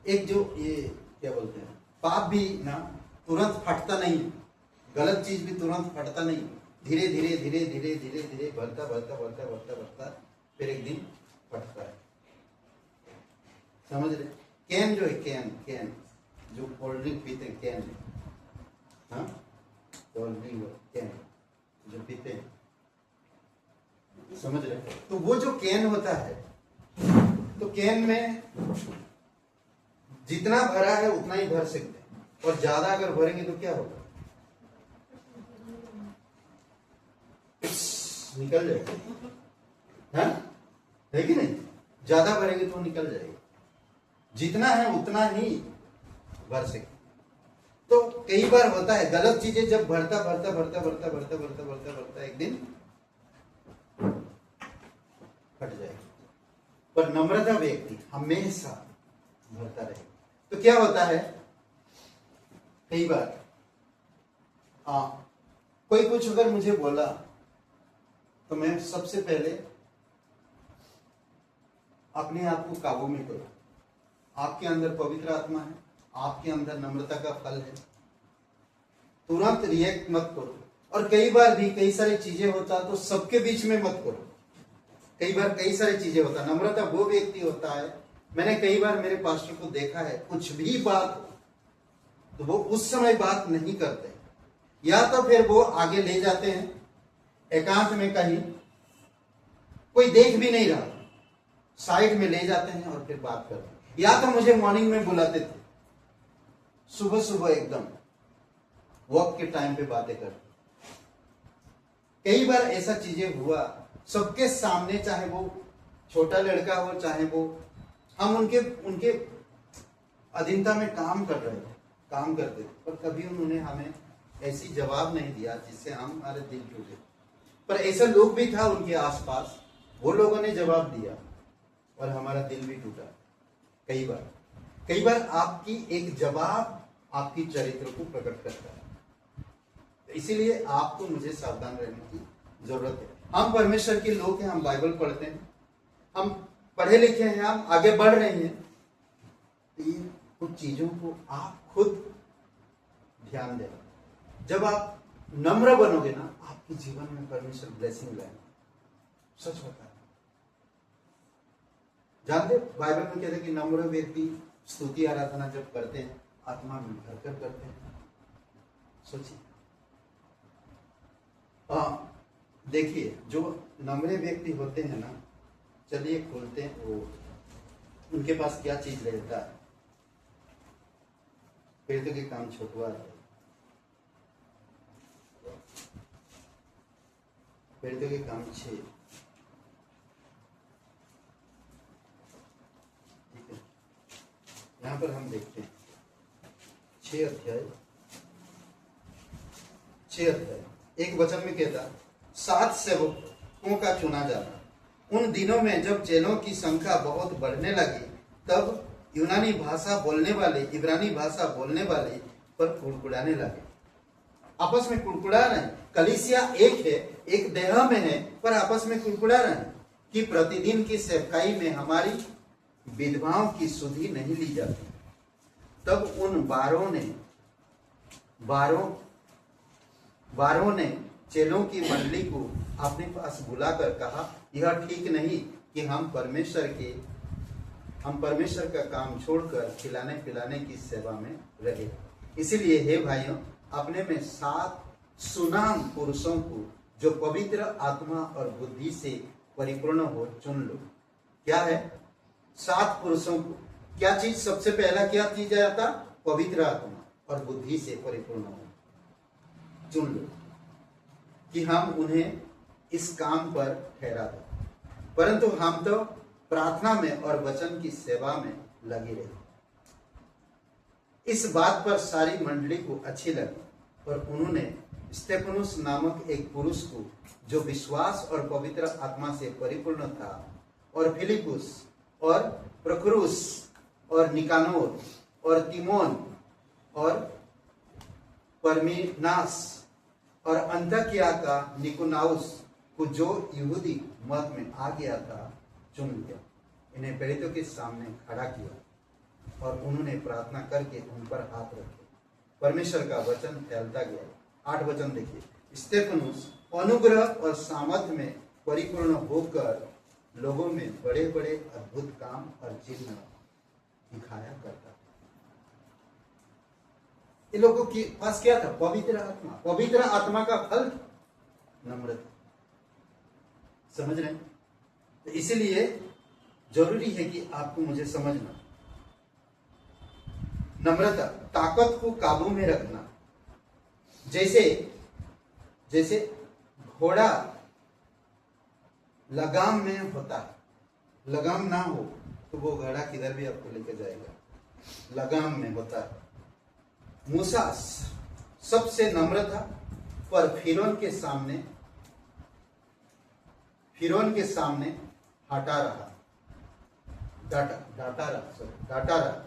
एक जो ये क्या बोलते हैं, पाप भी ना तुरंत फटता नहीं, गलत चीज भी तुरंत फटता नहीं। धीरे धीरे बढ़ता फिर एक दिन फटता है। समझ रहे? कैन जो है, कैन जो कोल्ड ड्रिंक पीते हैं, कैन में, हाँ, कोल्ड ड्रिंक कैन जो पीते हैं, समझ रहे? तो वो जो कैन होता है, तो कैन में जितना भरा है उतना ही भर सकते हैं, और ज्यादा अगर भरेंगे तो क्या होगा? निकल जाएगा, है कि नहीं? ज्यादा भरेंगे तो निकल जाएगा। जितना है उतना ही भर सकते। तो कई बार होता है गलत चीजें जब भरता एक दिन फट जाएगी। पर नम्रता व्यक्ति हमेशा भरता रहेगा। तो क्या होता है, कई बार कोई कुछ अगर मुझे बोला तो मैं सबसे पहले अपने आप को काबू में करो। आपके अंदर पवित्र आत्मा है, आपके अंदर नम्रता का फल है। तुरंत रिएक्ट मत करो। और कई बार भी कई सारी चीजें होता तो सबके बीच में मत करो। कई बार कई सारी चीजें होता, नम्रता वो व्यक्ति होता है, मैंने कई बार मेरे पास्टर को देखा है, कुछ भी बात हो तो वो उस समय बात नहीं करते, या तो फिर वो आगे ले जाते हैं एकांत में, कहीं कोई देख भी नहीं रहा, साइड में ले जाते हैं और फिर बात करते हैं। या तो मुझे मॉर्निंग में बुलाते थे, सुबह एकदम वॉक के टाइम पे बातें करते। कई बार ऐसा चीजें हुआ सबके सामने, चाहे वो छोटा लड़का हो, चाहे वो हम उनके अधीनता में काम करते थे, पर कभी उन्होंने हमें ऐसी जवाब नहीं दिया जिससे हमारे दिल टूटे। पर ऐसा लोग भी था उनके आसपास, वो लोगों ने जवाब दिया और हमारा दिल भी टूटा। कई बार आपकी एक जवाब आपकी चरित्र को प्रकट करता है। इसीलिए आपको मुझे सावधान रहने की जरूरत है। हम परमेश्वर के लोग हैं, हम बाइबल पढ़ते हैं, हम पढ़े लिखे हैं, हम आगे बढ़ रहे हैं। तो ये कुछ चीजों को आप खुद ध्यान देना। जब आप नम्र बनोगे ना, आपके जीवन में परमेश्वर ब्लेसिंग लाएंगे। सच होता है। जानते बाइबल में कहते हैं कि नम्र व्यक्ति स्तुति आराधना जब करते हैं, आत्मा में भरकर करते हैं। सोचिए, देखिए जो नम्र व्यक्ति होते हैं ना, चलिए खोलते हैं वो, उनके पास क्या चीज रहता है। फिर तो के काम छोटवा है, फिर तो के काम 6, ठीक है। यहां पर हम देखते हैं 6 अध्याय, एक वचन में कहता 7 सेवकों का चुना जाना। उन दिनों में जब चेलों की संख्या बहुत बढ़ने लगी, तब यूनानी भाषा बोलने वाले इब्रानी भाषा बोलने वाले पर कुड़कुड़ाने लगे। आपस में कुड़कुड़ा रहे। कलीसिया एक है, एक देह में है, पर आपस में कुड़कुड़ा रहे कि प्रतिदिन की सेवकाई में हमारी विधवाओं की सुधि नहीं ली जाती। तब उन बारों ने चेलों की मंडली को अपने पास बुलाकर कहा, यह ठीक नहीं कि हम परमेश्वर का काम छोड़कर खिलाने पिलाने की सेवा में रहे। इसलिए हे भाइयों, अपने में 7 सुनाम पुरुषों को जो पवित्र आत्मा और बुद्धि से परिपूर्ण हो चुन लो। क्या है? 7 पुरुषों को क्या चीज, सबसे पहला क्या चीज आता? पवित्र आत्मा और बुद्धि से परिपूर्ण हो चुन लो कि हम उन्हें इस काम पर ठहरा दें। परंतु हम तो प्रार्थना में और वचन की सेवा में लगे रहे। इस बात पर सारी मंडली को अच्छी लगी और उन्होंने स्तेफनुस नामक एक पुरुष को जो विश्वास और पवित्र आत्मा से परिपूर्ण था, और फिलिपुस और प्रखुरुस और निकानोर और तिमोन और परमीनास और अंताकिया का निकोनाउस को जो यहूदी मत में आ गया था, चुन लिया। इन्हें प्रेरितों के सामने खड़ा किया और उन्होंने प्रार्थना करके उन पर हाथ रखे। परमेश्वर का वचन फैलता गया। 8 वचन देखिए। स्तेफनुस अनुग्रह और सामर्थ्य में परिपूर्ण होकर लोगों में बड़े बड़े अद्भुत काम और चिन्ह दिखाया करता। ये लोगों के पास क्या था? पवित्र आत्मा। पवित्र आत्मा का फल नम्रता। समझ रहे हैं? तो इसीलिए जरूरी है कि आपको मुझे समझना, नम्रता, ताकत को काबू में रखना। जैसे घोड़ा लगाम में होता है, लगाम ना हो तो वो घोड़ा किधर भी आपको लेकर जाएगा। लगाम में होता है। मूसा सबसे नम्र था, पर फिरौन के सामने हटा रहा, डाटा रहा।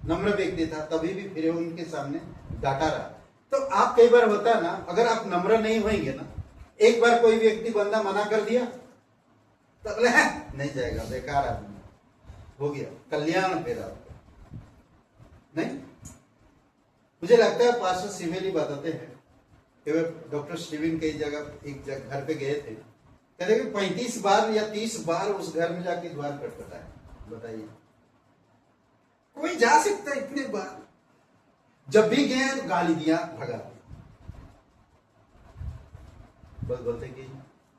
नम्र व्यक्ति था, तभी भी फिरौन के सामने डाटा रहा। तो आप कई बार होता है ना, अगर आप नम्र नहीं होंगे ना, एक बार कोई व्यक्ति बंदा मना कर दिया तो अगले नहीं जाएगा, बेकार आदमी हो गया, कल्याण फिर आपका नहीं। मुझे लगता है पास्टर सिवेली बताते हैं कि वे डॉक्टर स्टीवन कई जगह एक घर पे गए थे, कहते कि 35 बार या 30 बार उस घर में जाके द्वार खटखटाया। बताइए, कोई जा सकता है इतने बार? जब भी गए तो गाली दिया, भगा दिया। बस बोलते कि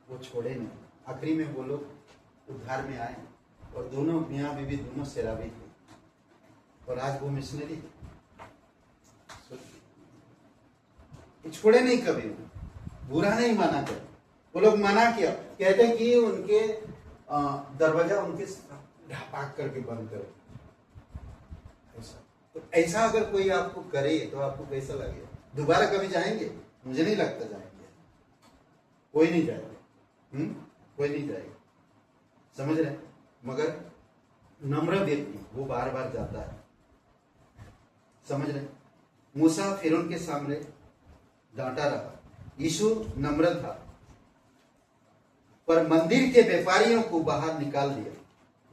वो छोड़े नहीं। आखिरी में वो लोग उद्धार में आए और दोनों मियाँ बीवी दोनों शराबी थे और आज वो मिशनरी थे। छोड़े नहीं कभी, बुरा नहीं माना कर। वो लोग मना किया, कहते हैं कि उनके दरवाजा उनके ढापाक करके बंद करो। ऐसा तो ऐसा अगर कोई आपको करे तो आपको कैसा लगेगा? दोबारा कभी जाएंगे? मुझे नहीं लगता जाएंगे। कोई नहीं जाएगा, कोई नहीं जाएगा, समझ रहे? मगर नम्र व्यक्ति वो बार बार जाता है, समझ रहे? मूसा फिरौन के सामने डांटा रहा, यीशु नम्र था, पर मंदिर के व्यापारियों को बाहर निकाल दिया।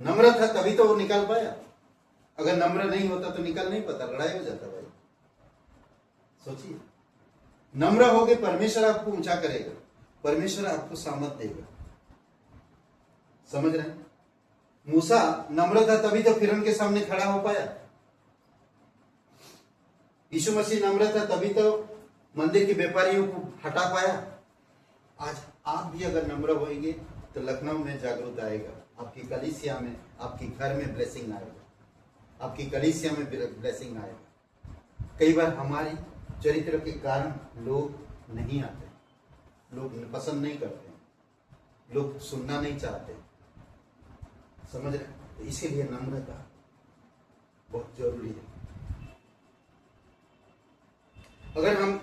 नम्र था तभी तो वो निकाल पाया, अगर नम्र नहीं होता तो निकाल नहीं पाता, लड़ाई हो जाता भाई। सोचिए, नम्र होगे परमेश्वर आपको ऊंचा करेगा, परमेश्वर आपको सामर्थ देगा, समझ रहे हैं? मूसा नम्र था तभी तो फिरौन के सामने खड़ा हो पाया। यीशु मसीह नम्र था तभी तो मंदिर के व्यापारियों को हटा पाया। आज आप भी अगर नम्र होंगे तो लखनऊ में जागरूक आएगा, आपकी कलीसिया में, आपके घर में ब्लेसिंग आएगा, आपकी कलीसिया में ब्लेसिंग आएगा। कई बार हमारी चरित्र के कारण लोग नहीं आते, लोग पसंद नहीं करते, लोग सुनना नहीं चाहते, समझ रहे? तो इसीलिए नम्रता बहुत जरूरी है। अगर हम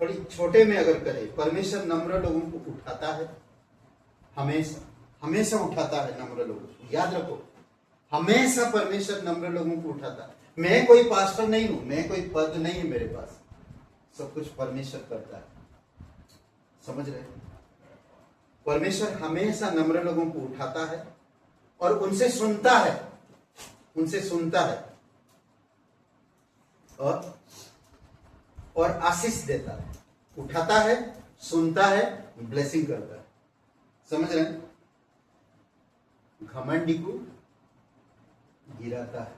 थोड़ी छोटे में अगर करें, परमेश्वर नम्र लोगों को उठाता है, हमेशा हमेशा उठाता है नम्र लोगों को, याद रखो, हमेशा परमेश्वर नम्र लोगों को उठाता है। मैं कोई पास्टर नहीं हूं, मैं कोई पद नहीं है मेरे पास, सब कुछ परमेश्वर करता है, समझ रहे? परमेश्वर हमेशा नम्र लोगों को उठाता है और उनसे सुनता है, उनसे सुनता है और आशीष देता है, उठाता है, सुनता है, ब्लेसिंग करता है, समझ रहे हैं? घमंडी को गिराता है,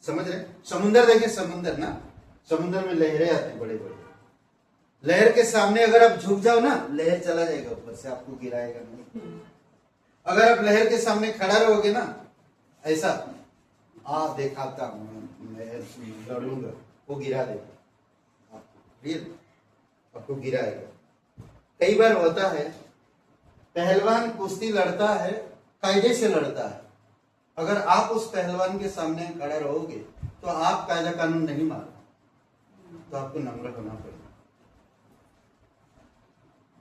समझ रहे? समुंदर देखे, समुंदर ना, समुंदर में लहरें आती बड़े बड़े, लहर के सामने अगर आप झुक जाओ ना, लहर चला जाएगा ऊपर से, आपको गिराएगा नहीं। अगर आप लहर के सामने खड़ा रहोगे ना, ऐसा दिखाता हूं मैं लड़ूंगा, वो गिरा देगा आपको गिराएगा। कई बार होता है पहलवान कुश्ती लड़ता है, कायदे से लड़ता है, अगर आप उस पहलवान के सामने खड़े रहोगे तो आप कायदा कानून नहीं मानते, तो आपको नम्र होना पड़ेगा,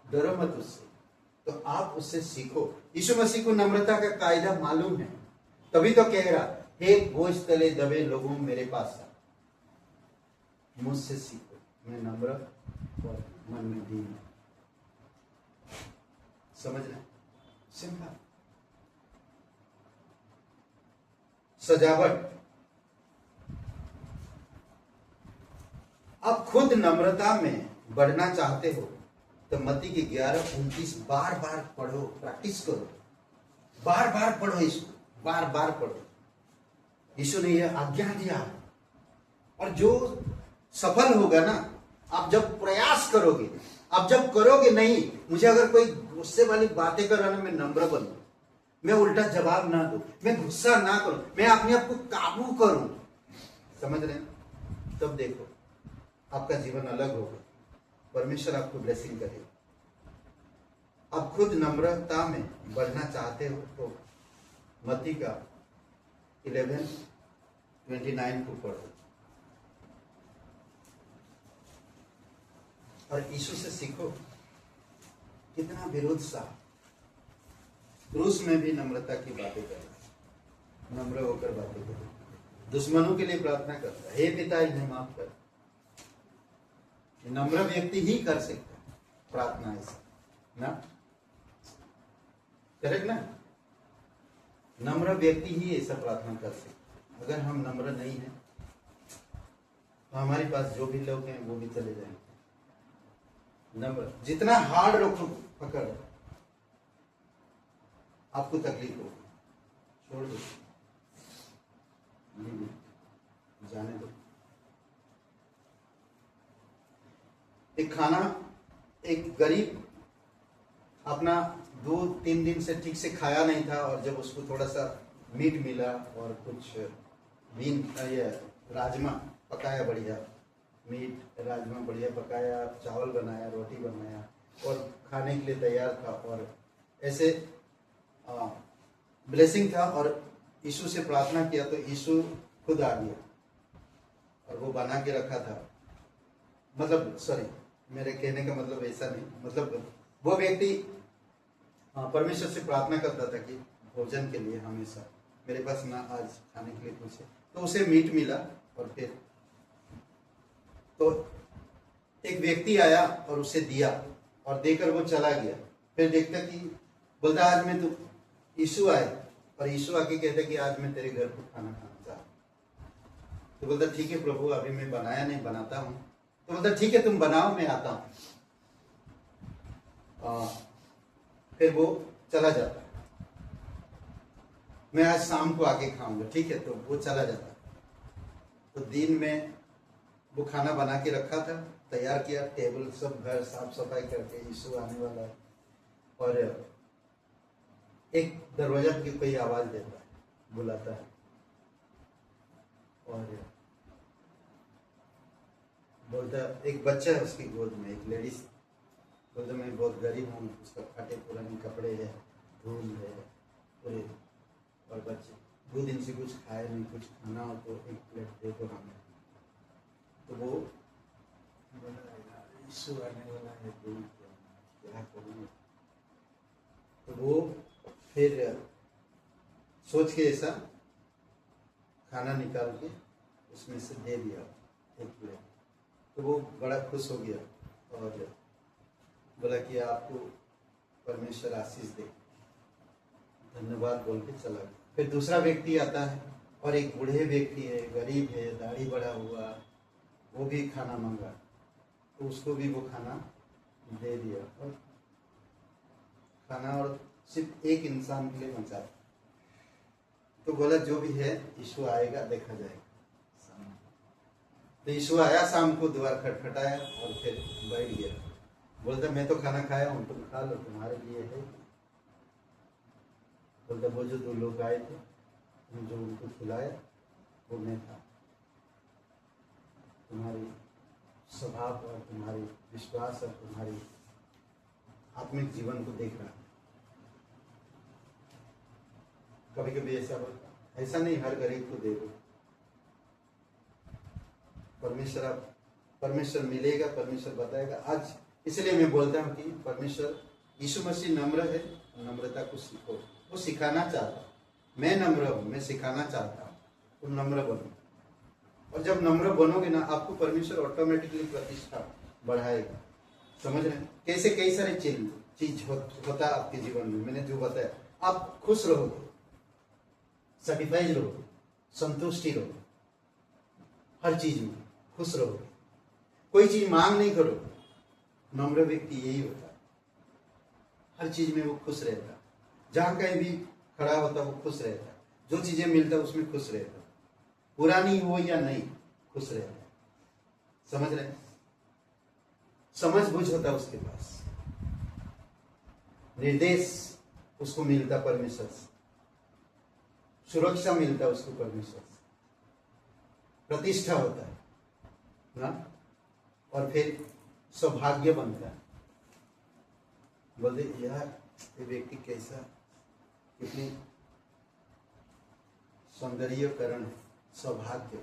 डरो मत उससे, तो आप उससे सीखो। यीशु मसीह को नम्रता का कायदा मालूम है, तभी तो कह रहा, हे बोझ तले दबे लोगों मेरे पास आ, मुझसे सीखो, मैं नम्र और मन में दीन हूं। समझ रहे? सिंपल। सजावट, आप खुद नम्रता में बढ़ना चाहते हो तो मत्ती की 11:29 बार बार पढ़ो, प्रैक्टिस करो, बार बार पढ़ो इसको, बार बार पढ़ो। यीशु ने यह आज्ञा दिया, और जो सफल होगा ना, आप जब प्रयास करोगे, आप जब करोगे नहीं, मुझे अगर कोई गुस्से वाली बातें कर रहा ना, मैं नम्र बनूं, मैं उल्टा जवाब ना दूं, मैं गुस्सा ना करूं, मैं अपने आप को काबू करूं, समझ रहे हैं? तब देखो आपका जीवन अलग होगा, परमेश्वर आपको ब्लेसिंग करेगा। आप खुद नम्रता में बढ़ना चाहते हो तो मत्ती का 11:29 को पढ़ो और यीशु से सीखो। कितना विरोध सा, क्रूस में भी नम्रता की बातें कर रहा है, नम्र होकर बातें कर रहा है, दुश्मनों के लिए प्रार्थना करता है, हे पिता इन्हें माफ कर। नम्र व्यक्ति ही कर सकता है प्रार्थना ऐसा ना, करेक्ट ना? नम्र व्यक्ति ही ऐसा प्रार्थना कर सकता। अगर हम नम्र नहीं हैं तो हमारे पास जो भी लोग हैं वो भी चले जाएंगे। नम्र, जितना हार्ड रखो पकड़, आपको तकलीफ होगी, छोड़ दो, जाने दो। एक खाना, एक गरीब अपना 2-3 दिन से ठीक से खाया नहीं था, और जब उसको थोड़ा सा मीट मिला और कुछ राजमा पकाया, बढ़िया मीट राजमा बढ़िया पकाया, चावल बनाया, रोटी बनाया और खाने के लिए तैयार था, और ऐसे ब्लेसिंग था, और यीशु से प्रार्थना किया तो यीशु खुद आ गया और वो बना के रखा था, मतलब सॉरी, मेरे कहने का मतलब ऐसा नहीं, मतलब वो व्यक्ति परमेश्वर से प्रार्थना करता था कि भोजन के लिए हमेशा मेरे पास ना आज खाने के लिए कुछ है, तो उसे मीट मिला। और फिर तो एक व्यक्ति आया और उसे दिया और देकर वो चला गया। फिर देखता कि बोलता आज मैं तो यीशु आए और यीशु आके कहता कि आज मैं तेरे घर को खाना खाना चाहता हूँ। तो बोलता ठीक है प्रभु, अभी मैं बनाया नहीं, बनाता हूँ। तो बोलता ठीक है तुम बनाओ, मैं आता हूँ। फिर वो चला जाता, मैं आज शाम को आके खाऊंगा, ठीक है। तो वो चला जाता। तो दिन में वो खाना बना के रखा था, तैयार किया, टेबल सब घर साफ सफाई करके यीशु आने वाला है। और एक दरवाजा की कोई आवाज देता है, बुलाता है और बोलता, एक बच्चा है उसकी गोद में, एक लेडीज बोलता मैं बहुत गरीब हूँ, उसका फटे पुराने कपड़े है, धूल है पूरे, और बच्चे 2 दिन से कुछ खाए नहीं, कुछ खाना हो तो एक प्लेट दे दो हमें। तो वो बोला यीशु आने वाला है, क्या करूँ। तो वो फिर सोच के ऐसा खाना निकाल के उसमें से दे दिया एक प्लेट। तो वो बड़ा खुश हो गया और बोला कि आपको परमेश्वर आशीष दे, धन्यवाद बोल के चला गया। फिर दूसरा व्यक्ति आता है और एक बूढ़े व्यक्ति है, गरीब है, दाढ़ी बढ़ा हुआ, वो भी खाना मांगा। तो उसको भी वो खाना दे दिया और खाना और सिर्फ एक इंसान के लिए बचा। तो बोला जो भी है यीशु आएगा, देखा जाएगा। तो यीशु आया, शाम को द्वार खटखटाया और फिर बैठ गया। बोलता मैं तो खाना खाया हूँ, तुम खा लो, तुम्हारे लिए है। बोलता वो जो 2 लोग आए थे, जो उनको खिलाया वो मैं था। तुम्हारी स्वभाव और तुम्हारी विश्वास और तुम्हारी आत्मिक जीवन को देख रहा। कभी कभी ऐसा बोलता, ऐसा नहीं हर गरीब को दे दो, परमेश्वर मिलेगा, परमेश्वर बताएगा। आज इसलिए मैं बोलता हूँ कि परमेश्वर, यीशु मसीह नम्र है, नम्रता को सीखो। वो सिखाना चाहता, मैं नम्र हूँ, मैं सिखाना चाहता हूँ, तुम नम्र बनो। और जब नम्र बनोगे ना, आपको परमेश्वर ऑटोमेटिकली प्रतिष्ठा बढ़ाएगा। समझ रहे हैं? कैसे कई सारे चीज होता है आपके जीवन में, मैंने जो बताया। आप खुश रहोगे, सेटिस्फाइड रहोगे, संतुष्टि रहोगे, हर चीज में खुश रहोगे, कोई चीज मांग नहीं करो। नम्र व्यक्ति यही होता है, हर चीज में वो खुश रहता है। जहां कहीं भी खड़ा होता वो खुश रहता है, जो चीजें मिलता है उसमें खुश रहता है, पुरानी हो या नहीं, खुश रहता है। समझ रहे हैं? समझ बुझ होता उसके पास, निर्देश उसको मिलता परमेश्वर से, सुरक्षा मिलता उसको परमेश्वर से, प्रतिष्ठा होता है ना, और फिर सौभाग्य बनता है। बोलते यार ये व्यक्ति कैसा, कितनी सौंदर्यकरण है, सौभाग्य।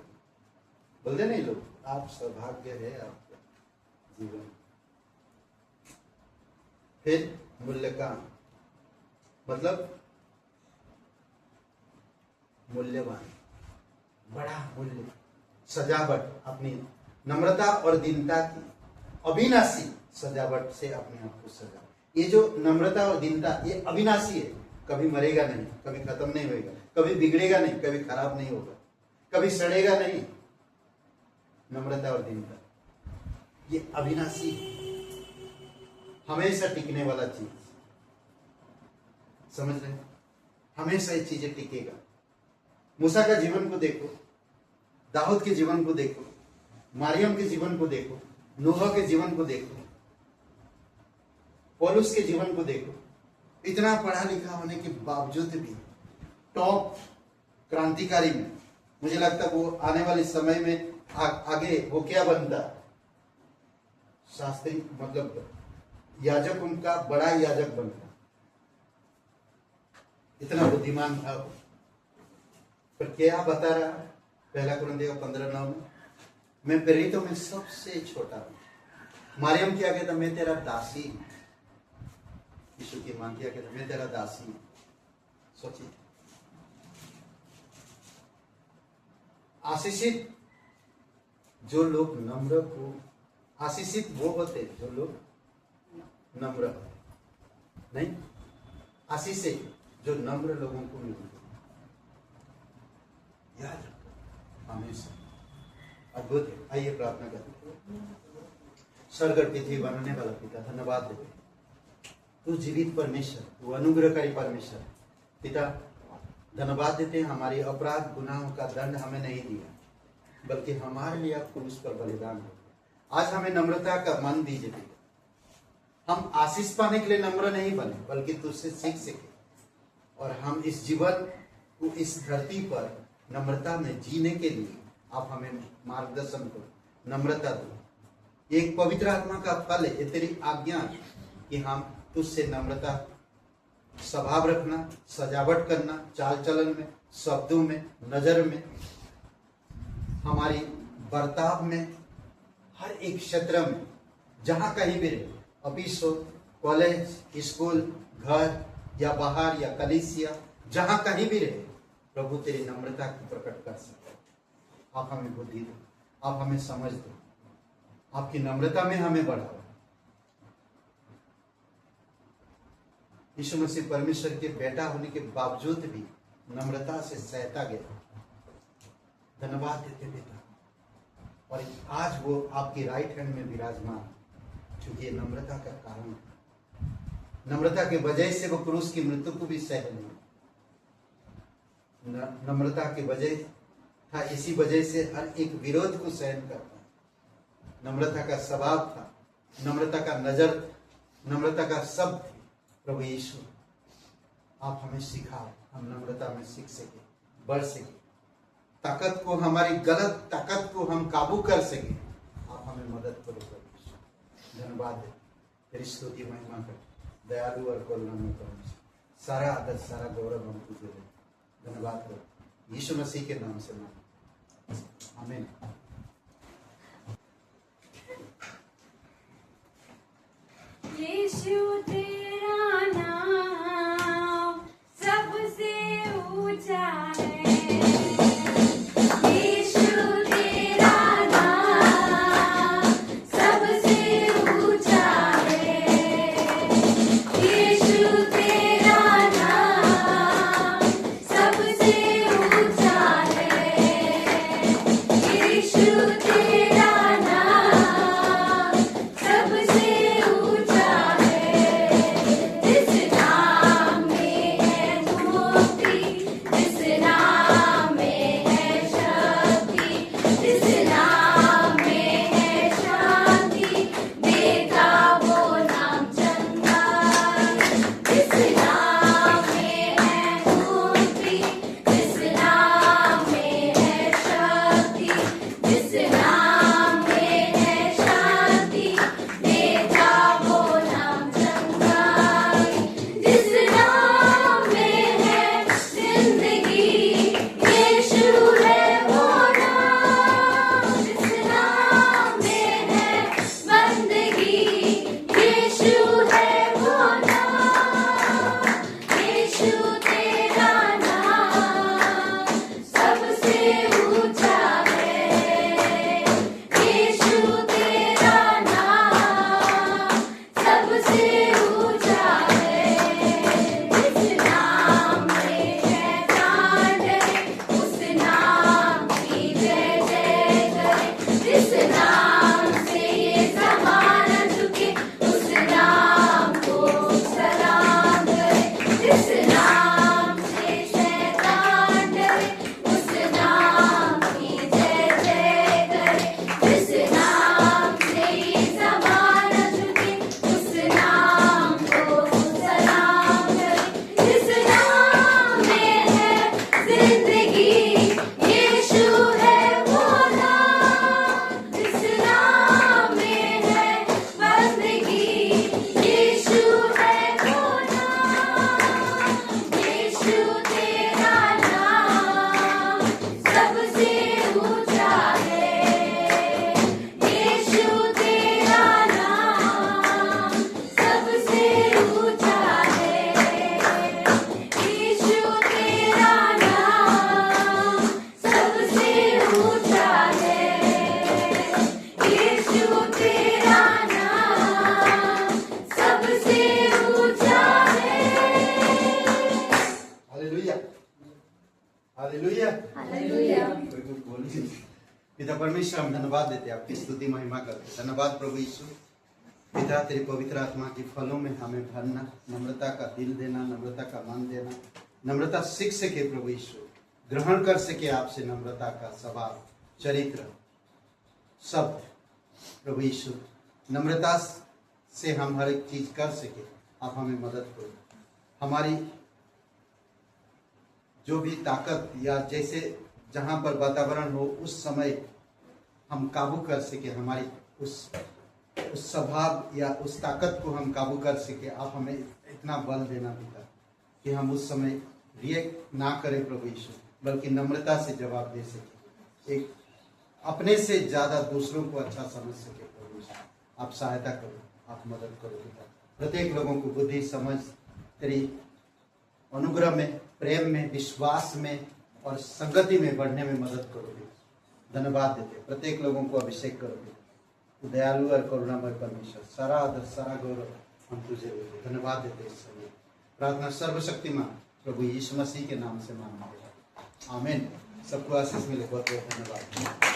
बोलते नहीं लोग, आप सौभाग्य है आपका जीवन। फिर मूल्य का मतलब मूल्यवान, बड़ा मूल्य, सजावट, अपनी नम्रता और दीनता की अविनाशी सजावट से अपने आप को सजा। ये जो नम्रता और दीनता, ये अविनाशी है, कभी मरेगा नहीं, कभी खत्म नहीं होगा, कभी बिगड़ेगा नहीं, कभी खराब नहीं होगा, कभी सड़ेगा नहीं। नम्रता और दीनता ये अविनाशी, हमेशा टिकने वाला चीज। समझ रहे हैं? हमेशा ये चीजें टिकेगा। मूसा का जीवन को देखो, दाऊद के जीवन को देखो, मरियम के जीवन को देखो, नूह के जीवन को देखो, पौलुस के जीवन को देखो। इतना पढ़ा लिखा होने के बावजूद भी टॉप क्रांतिकारी में, मुझे लगता वो आने वाले समय में आगे वो क्या बनता, शास्त्री, मतलब याजक, उनका बड़ा याजक बनता। इतना बुद्धिमान था वो। पर क्या बता रहा है पहला कुरिन्थियों 15:9 में, मैं प्रेरितों में सबसे छोटा हूं, मरियम क्या कहता, मैं तेरा दासी हूं। यीशु की मां क्या कहता, मैं तेरा दासी हूं। सोचिए, आशीषित जो लोग नम्र को, आशीषित वो होते जो लोग नम्र होते, नहीं आशीषित जो नम्र लोगों को मिलते। याद रखो हमेशा, अद्भुत है। आइए प्रार्थना करते हैं। स्वर्ग और पृथ्वी बनाने वाला पिता, धन्यवाद देते, तू जीवित परमेश्वर, तू अनुग्रहकारी परमेश्वर। पिता धन्यवाद देते हैं, हमारी अपराध गुनाहों का दंड हमें नहीं दिया, बल्कि हमारे लिए क्रूस पर बलिदान हो। आज हमें नम्रता का मन दीजिए पिता। हम आशीष पाने के लिए नम्र नहीं बने, बल्कि तुझसे सीख सके, और हम इस जीवन को, इस धरती पर नम्रता में जीने के लिए आप हमें मार्गदर्शन करो, नम्रता दो। एक पवित्र आत्मा का फल है, ये तेरी आज्ञा कि हम तुझसे नम्रता स्वभाव रखना, सजावट करना, चाल चलन में, शब्दों में, नजर में, हमारी बर्ताव में, हर एक क्षेत्र में, जहां कहीं भी रहे, ऑफिस हो, कॉलेज, स्कूल, घर या बाहर या कलीसिया, जहां कहीं भी रहे, प्रभु तेरी नम्रता को प्रकट कर सकते। आप हमें बुद्धि दो, आप हमें समझ दो, आपकी नम्रता में हमें बढ़ाओ। यीशु मसीह परमेश्वर के बेटा होने के बावजूद भी नम्रता से सहता गया। धन्यवाद देते पिता, और आज वो आपकी राइट हैंड में विराजमान, क्योंकि ये नम्रता का कारण है। नम्रता के वजह से वो क्रूस की मृत्यु को भी सह लिया। नम्रता के वजह था, इसी वजह से हर एक विरोध को सहन करता। नम्रता का स्वभाव था, नम्रता का नजर, नम्रता का शब्द। प्रभु यीशु आप हमें सिखाओ, हम नम्रता में सीख सके, बढ़ सके, ताकत को, हमारी गलत ताकत को हम काबू कर सके। आप हमें मदद करो प्रभु यीशु। धन्यवाद है, तेरी स्तुति महिमा कर, दयालु और करुणामय परमेश्वर। सारा आदर, सारा गौरव हम तुझे दे। धन्यवाद करो यीशु मसीह के नाम से मांग, आमीन। यीशु तेरा नाम सबसे ऊंचा है। यीशु तेरा नाम सबसे ऊंचा है। यीशु तेरा नाम सबसे ऊंचा है। यीशु तेरा नाम सबसे ऊंचा है। हालेलुया। हालेलुया। कोई कुछ बोलिए। पिता परमेश्वर, हम धन्यवाद देते हैं, आपकी स्तुति महिमा करते हैं। धन्यवाद प्रभु यीशु। पिता, तेरी पवित्र आत्मा के फलों में हमें भरना, नम्रता का दिल देना, नम्रता का मन देना, नम्रता सीख सके प्रभु यीशु, ग्रहण कर सके आपसे नम्रता का स्वभाव, चरित्र, शब्द प्रभु यीशु, नम्रता से हम हर एक चीज कर सके। आप हमें मदद करो। हमारी जो भी ताकत या जैसे जहाँ पर वातावरण हो उस समय हम काबू कर सके, हमारी उस स्वभाव या उस ताकत को हम काबू कर सके। आप हमें इतना बल देना पिता कि हम उस समय रिएक्ट ना करें प्रभु यीशु, बल्कि नम्रता से जवाब दे सके, एक अपने से ज्यादा दूसरों को अच्छा समझ सके प्रभु यीशु। आप सहायता करो, आप मदद करो पिता। प्रत्येक लोगों को बुद्धि, समझ, तेरी अनुग्रह में, प्रेम में, विश्वास में और संगति में बढ़ने में मदद करो पिता। धन्यवाद देते, प्रत्येक लोगों को अभिषेक करो पिता। दयालु और करुणामय परमेश्वर, सारा आदर, सारा गौरव हम तुझे देते, धन्यवाद देते इस समय। प्रार्थना सर्वशक्तिमान प्रभु यीशु मसीह के नाम से मांगते हैं, आमीन। सबको आशीष मिले, बहुत बहुत धन्यवाद।